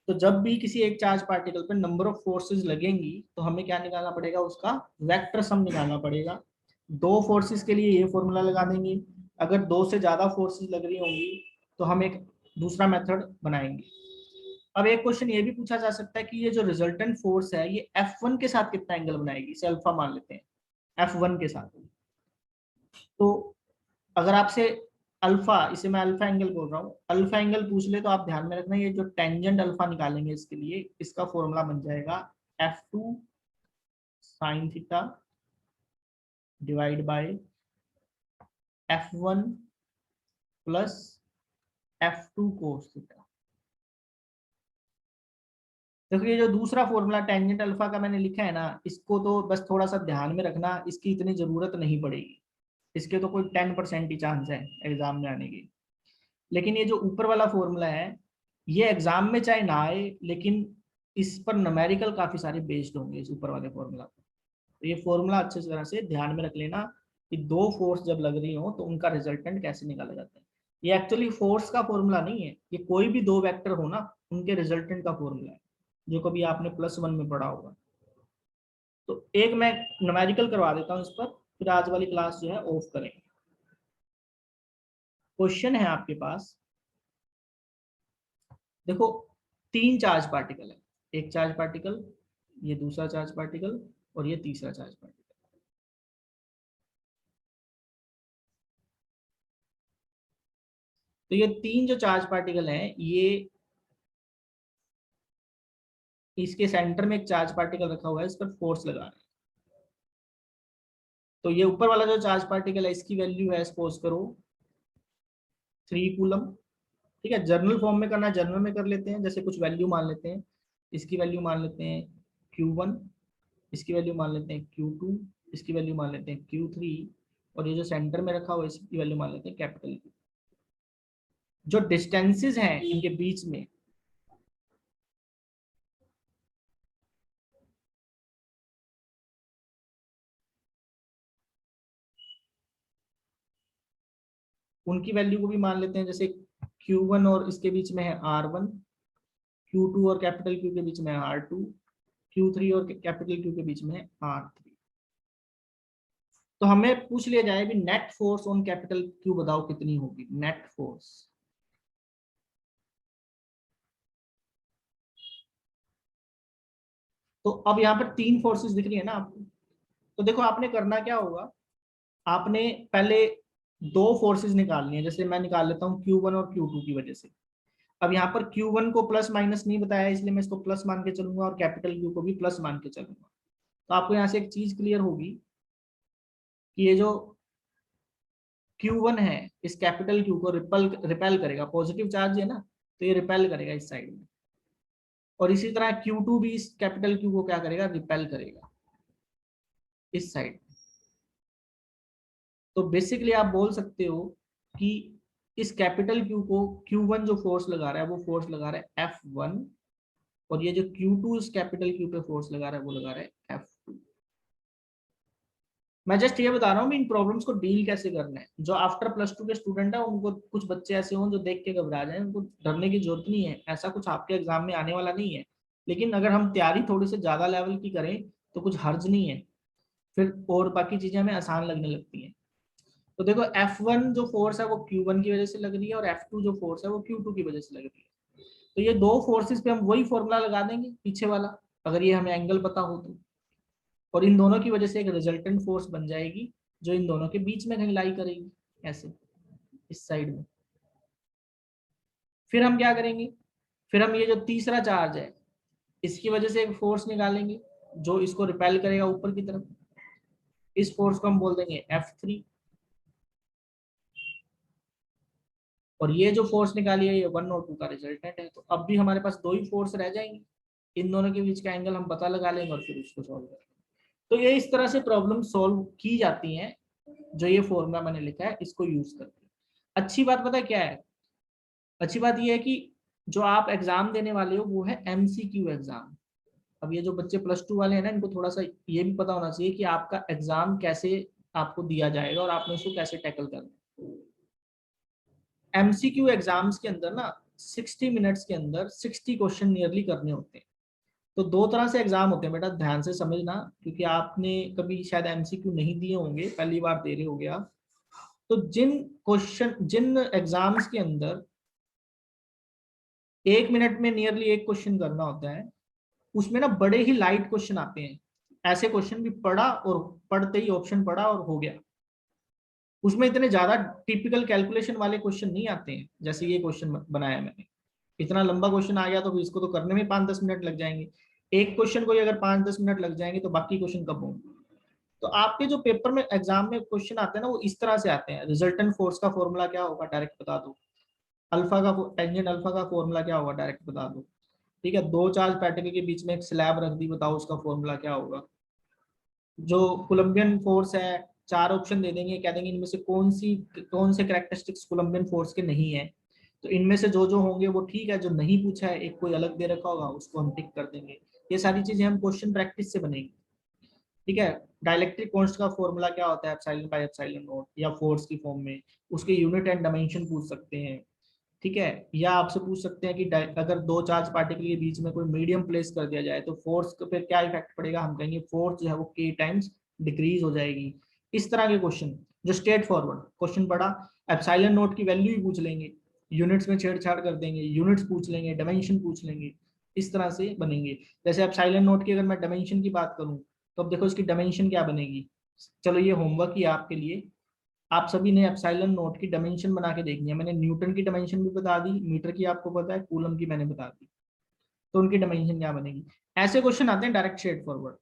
तो जब भी किसी एक चार्ज पार्टिकल पर नंबर ऑफ फोर्सेस लगेंगी तो हमें क्या निकालना पड़ेगा? उसका वेक्टर सम निकालना पड़ेगा। दो फोर्सेस के लिए ये फॉर्मूला लगा देंगे, अगर दो से ज्यादा फोर्सेस लग रही होंगी तो हम एक दूसरा मेथड बनाएंगे। अब एक क्वेश्चन ये भी पूछा जा सकता है कि ये जो रिजल्टेंट फोर्स है ये F1 के साथ कितना एंगल बनाएगी? इसे अल्फा मान लेते हैं, F1 के साथ। तो अगर आपसे अल्फा, इसे मैं अल्फा एंगल बोल रहा हूँ, अल्फा एंगल पूछ ले तो आप ध्यान में रखना, ये जो टेंजेंट अल्फा निकालेंगे इसके लिए, इसका फॉर्मूला बन जाएगा F2 sine theta divide by F1 plus F2 cos theta. देखो ये जो दूसरा फॉर्मूला टेंजेंट अल्फा का मैंने लिखा है ना, इसको तो बस थोड़ा सा ध्यान में रखना, इसकी इतनी जरूरत नहीं पड़ेगी, इसके तो कोई 10% ही चांस है एग्जाम में आने की। लेकिन ये जो ऊपर वाला फॉर्मूला है ये एग्जाम में चाहे ना आए, लेकिन इस पर न्यूमेरिकल काफी सारे बेस्ड होंगे इस ऊपर वाले फॉर्मूला पर। तो ये फॉर्मूला अच्छे तरह से ध्यान में रख लेना कि दो फोर्स जब लग रही हो तो उनका रिजल्टेंट कैसे निकाला जाता है। ये एक्चुअली फोर्स का फॉर्मूला नहीं है, ये कोई भी दो वेक्टर हो ना उनके रिजल्टेंट का फॉर्मूला है, जो कभी आपने +1 में पढ़ा होगा। तो एक मैं न्यूमेरिकल करवा देता हूँ इस पर, फिर आज वाली क्लास जो है ऑफ करेंगे। क्वेश्चन है आपके पास, देखो तीन चार्ज पार्टिकल है, एक चार्ज पार्टिकल, ये दूसरा चार्ज पार्टिकल और ये तीसरा चार्ज पार्टिकल। तो ये तीन जो चार्ज पार्टिकल हैं, ये इसके सेंटर में एक चार्ज पार्टिकल रखा हुआ है, इस पर फोर्स लगा रहा है। तो ये ऊपर वाला जो चार्ज पार्टिकल है इसकी वैल्यू है, सपोज करो 3 कूलम। ठीक है, जर्नल फॉर्म में करना है, जर्नल में कर लेते हैं, जैसे कुछ वैल्यू मान लेते हैं, इसकी वैल्यू मान लेते हैं Q1, इसकी वैल्यू मान लेते हैं Q2, इसकी वैल्यू मान लेते हैं Q3, और ये जो सेंटर में रखा हुआ है इसकी वैल्यू मान लेते हैं कैपिटल Q। जो डिस्टेंसेस हैं इनके बीच में, उनकी वैल्यू को भी मान लेते हैं, जैसे Q1 और इसके बीच में है R1, Q2 और कैपिटल Q के बीच में है R2, Q3 और कैपिटल Q के बीच में है R3। तो हमें पूछ लिया जाए भी net force on capital Q बताओ कितनी होगी, नेट फोर्स। तो अब यहाँ पर तीन फोर्सेस दिख रही है ना आपको, तो देखो आपने करना क्या होगा, आपने पहले दो फोर्सेस निकालनी है, जैसे मैं निकाल लेता हूँ Q1 और Q2 की वजह से। अब यहाँ पर Q1 को प्लस माइनस नहीं बताया, इसलिए मैं इसको प्लस मान के चलूंगा और कैपिटल Q को भी प्लस मान के चलूंगा। तो आपको यहाँ से एक चीज क्लियर होगी कि ये जो Q1 है इस कैपिटल Q को रिपेल करेगा, पॉजिटिव चार्ज है ना, तो ये रिपेल करेगा इस साइड में, और इसी तरह Q2 भी इस कैपिटल Q को क्या करेगा, रिपेल करेगा इस साइड। तो बेसिकली आप बोल सकते हो कि इस कैपिटल Q को Q1 जो फोर्स लगा रहा है वो फोर्स लगा रहा है F1, और ये जो Q2 इस कैपिटल Q पे फोर्स लगा रहा है वो लगा रहा है F2। मैं जस्ट ये बता रहा हूँ इन प्रॉब्लम्स को डील कैसे करना है। जो आफ्टर +2 के स्टूडेंट है उनको, कुछ बच्चे ऐसे हों जो देख के घबरा जाए, उनको डरने की जरूरत नहीं है, ऐसा कुछ आपके एग्जाम में आने वाला नहीं है। लेकिन अगर हम तैयारी थोड़ी सी ज्यादा लेवल की करें तो कुछ हर्ज नहीं है, फिर और बाकी चीजें हमें आसान लगने लगती हैं। तो देखो F1 जो फोर्स है वो Q1 की वजह से लग रही है, और F2 जो फोर्स है वो Q2 की वजह से लग रही है। तो ये दो फोर्सेस पे हम वही फॉर्मूला लगा देंगे पीछे वाला, अगर ये हमें एंगल पता हो तो, और इन दोनों की वजह से एक रिजल्टेंट फोर्स बन जाएगी जो इन दोनों के बीच में कहीं लाई करेगी, ऐसे इस साइड में। फिर हम क्या करेंगे, फिर हम ये जो तीसरा चार्ज है इसकी वजह से एक फोर्स निकालेंगे जो इसको रिपेल करेगा ऊपर की तरफ। इस फोर्स को हम बोल देंगे F3, और ये जो फोर्स निकाली है ये 1 और 2 का रिजल्टेंट है। तो अब भी हमारे पास दो ही फोर्स रह जाएंगे, इन दोनों के बीच का एंगल हम पता लगा लेंगे और फिर उसको सॉल्व करेंगे। तो ये इस तरह से प्रॉब्लम सॉल्व की जाती हैं, जो ये फॉर्मूला मैंने लिखा है इसको यूज करके। अच्छी बात पता क्या है, अच्छी बात ये है कि जो आप एग्जाम देने वाले हो वो है MCQ एग्जाम। अब ये जो बच्चे +2 वाले हैं ना, इनको थोड़ा सा ये भी पता होना चाहिए कि आपका एग्जाम कैसे आपको दिया जाएगा और आपने उसको कैसे टैकल करना है। MCQ एग्जाम्स के अंदर ना 60 मिनट्स के अंदर 60 क्वेश्चन नियरली करने होते हैं। तो दो तरह से एग्जाम होते हैं बेटा, ध्यान से समझना, क्योंकि आपने कभी शायद MCQ नहीं दिए होंगे, पहली बार दे रहे होगे आप। तो जिन एग्जाम्स के अंदर 1 मिनट में नियरली एक क्वेश्चन करना होता है, उसमें ना बड़े ही लाइट क्वेश्चन आते हैं। ऐसे क्वेश्चन भी पढ़ा और पढ़ते ही ऑप्शन पढ़ा और हो गया। उसमें इतने ज्यादा टिपिकल कैलकुलेशन वाले क्वेश्चन नहीं आते हैं जैसे ये क्वेश्चन बनाया मैंने। इतना लंबा क्वेश्चन आ गया तो इसको तो करने में 5-10 मिनट लग जाएंगे। एक क्वेश्चन को अगर 5-10 मिनट लग जाएंगे तो बाकी क्वेश्चन कब होंगे। तो आपके जो पेपर में एग्जाम में क्वेश्चन आते हैं ना वो इस तरह से आते हैं। रिजल्टेंट फोर्स का फॉर्मूला क्या होगा डायरेक्ट बता दो, अल्फा का टेंजेंट अल्फा का फॉर्मूला क्या होगा डायरेक्ट बता दो, ठीक है। दो चार्ज पार्टिकल के बीच में एक स्लैब रख दी, बताओ उसका फॉर्मूला क्या होगा। जो कोलंबियन फोर्स है, 4 ऑप्शन दे देंगे, कह देंगे इनमें से कौन से कैरेक्टरिस्टिक्स कोलंबियन फोर्स के नहीं है। तो इनमें से जो जो होंगे वो ठीक है, जो नहीं पूछा है एक कोई अलग दे रखा होगा उसको हम टिक कर देंगे। ये सारी चीजें हम क्वेश्चन प्रैक्टिस से बनेंगी, ठीक है। डाइलेक्ट्रिक कांस्टेंट का फॉर्मूला क्या होता है, एप्सिलॉन बाय एप्सिलॉन नॉट, या फोर्स की फॉर्म में उसके यूनिट एंड डायमेंशन पूछ सकते हैं, ठीक है। या आपसे पूछ सकते हैं कि अगर दो चार्ज पार्टिकल के बीच में कोई मीडियम प्लेस कर दिया जाए तो फोर्स पे क्या इफेक्ट पड़ेगा, हम कहेंगे फोर्स जो है वो k टाइम्स डिक्रीज हो जाएगी। इस तरह के क्वेश्चन जो स्ट्रेट फॉरवर्ड क्वेश्चन पढ़ा, एप्सिलॉन नोट की वैल्यू ही पूछ लेंगे, यूनिट्स में छेड़छाड़ कर देंगे, यूनिट्स पूछ लेंगे, डायमेंशन पूछ लेंगे, इस तरह से बनेंगे। जैसे एप्सिलॉन नोट की अगर मैं डायमेंशन की बात करूं तो अब देखो इसकी डायमेंशन क्या बनेगी। चलो ये होमवर्क ही आपके लिए, आप सभी ने एप्सिलॉन नोट की डायमेंशन बना के देखनी है। मैंने न्यूटन की डायमेंशन भी बता दी, मीटर की आपको पता है, कूलम की मैंने बता दी, तो उनकी डायमेंशन क्या बनेगी। ऐसे क्वेश्चन आते हैं डायरेक्ट स्ट्रेट फॉरवर्ड,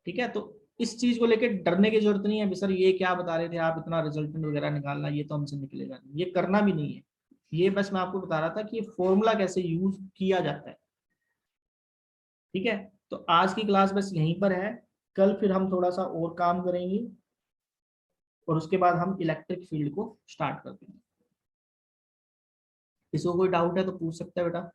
ठीक है। तो इस चीज को लेकर डरने की जरूरत नहीं है, सर ये क्या बता रहे थे आप, इतना रिजल्टेंट वगैरह निकालना, ये तो हमसे निकलेगा नहीं, ये करना भी नहीं है। ये बस मैं आपको बता रहा था कि ये फॉर्मूला कैसे यूज किया जाता है, ठीक है। तो आज की क्लास बस यहीं पर है, कल फिर हम थोड़ा सा और काम करेंगे और उसके बाद हम इलेक्ट्रिक फील्ड को स्टार्ट कर देंगे। इसको कोई डाउट है तो पूछ सकते हैं बेटा।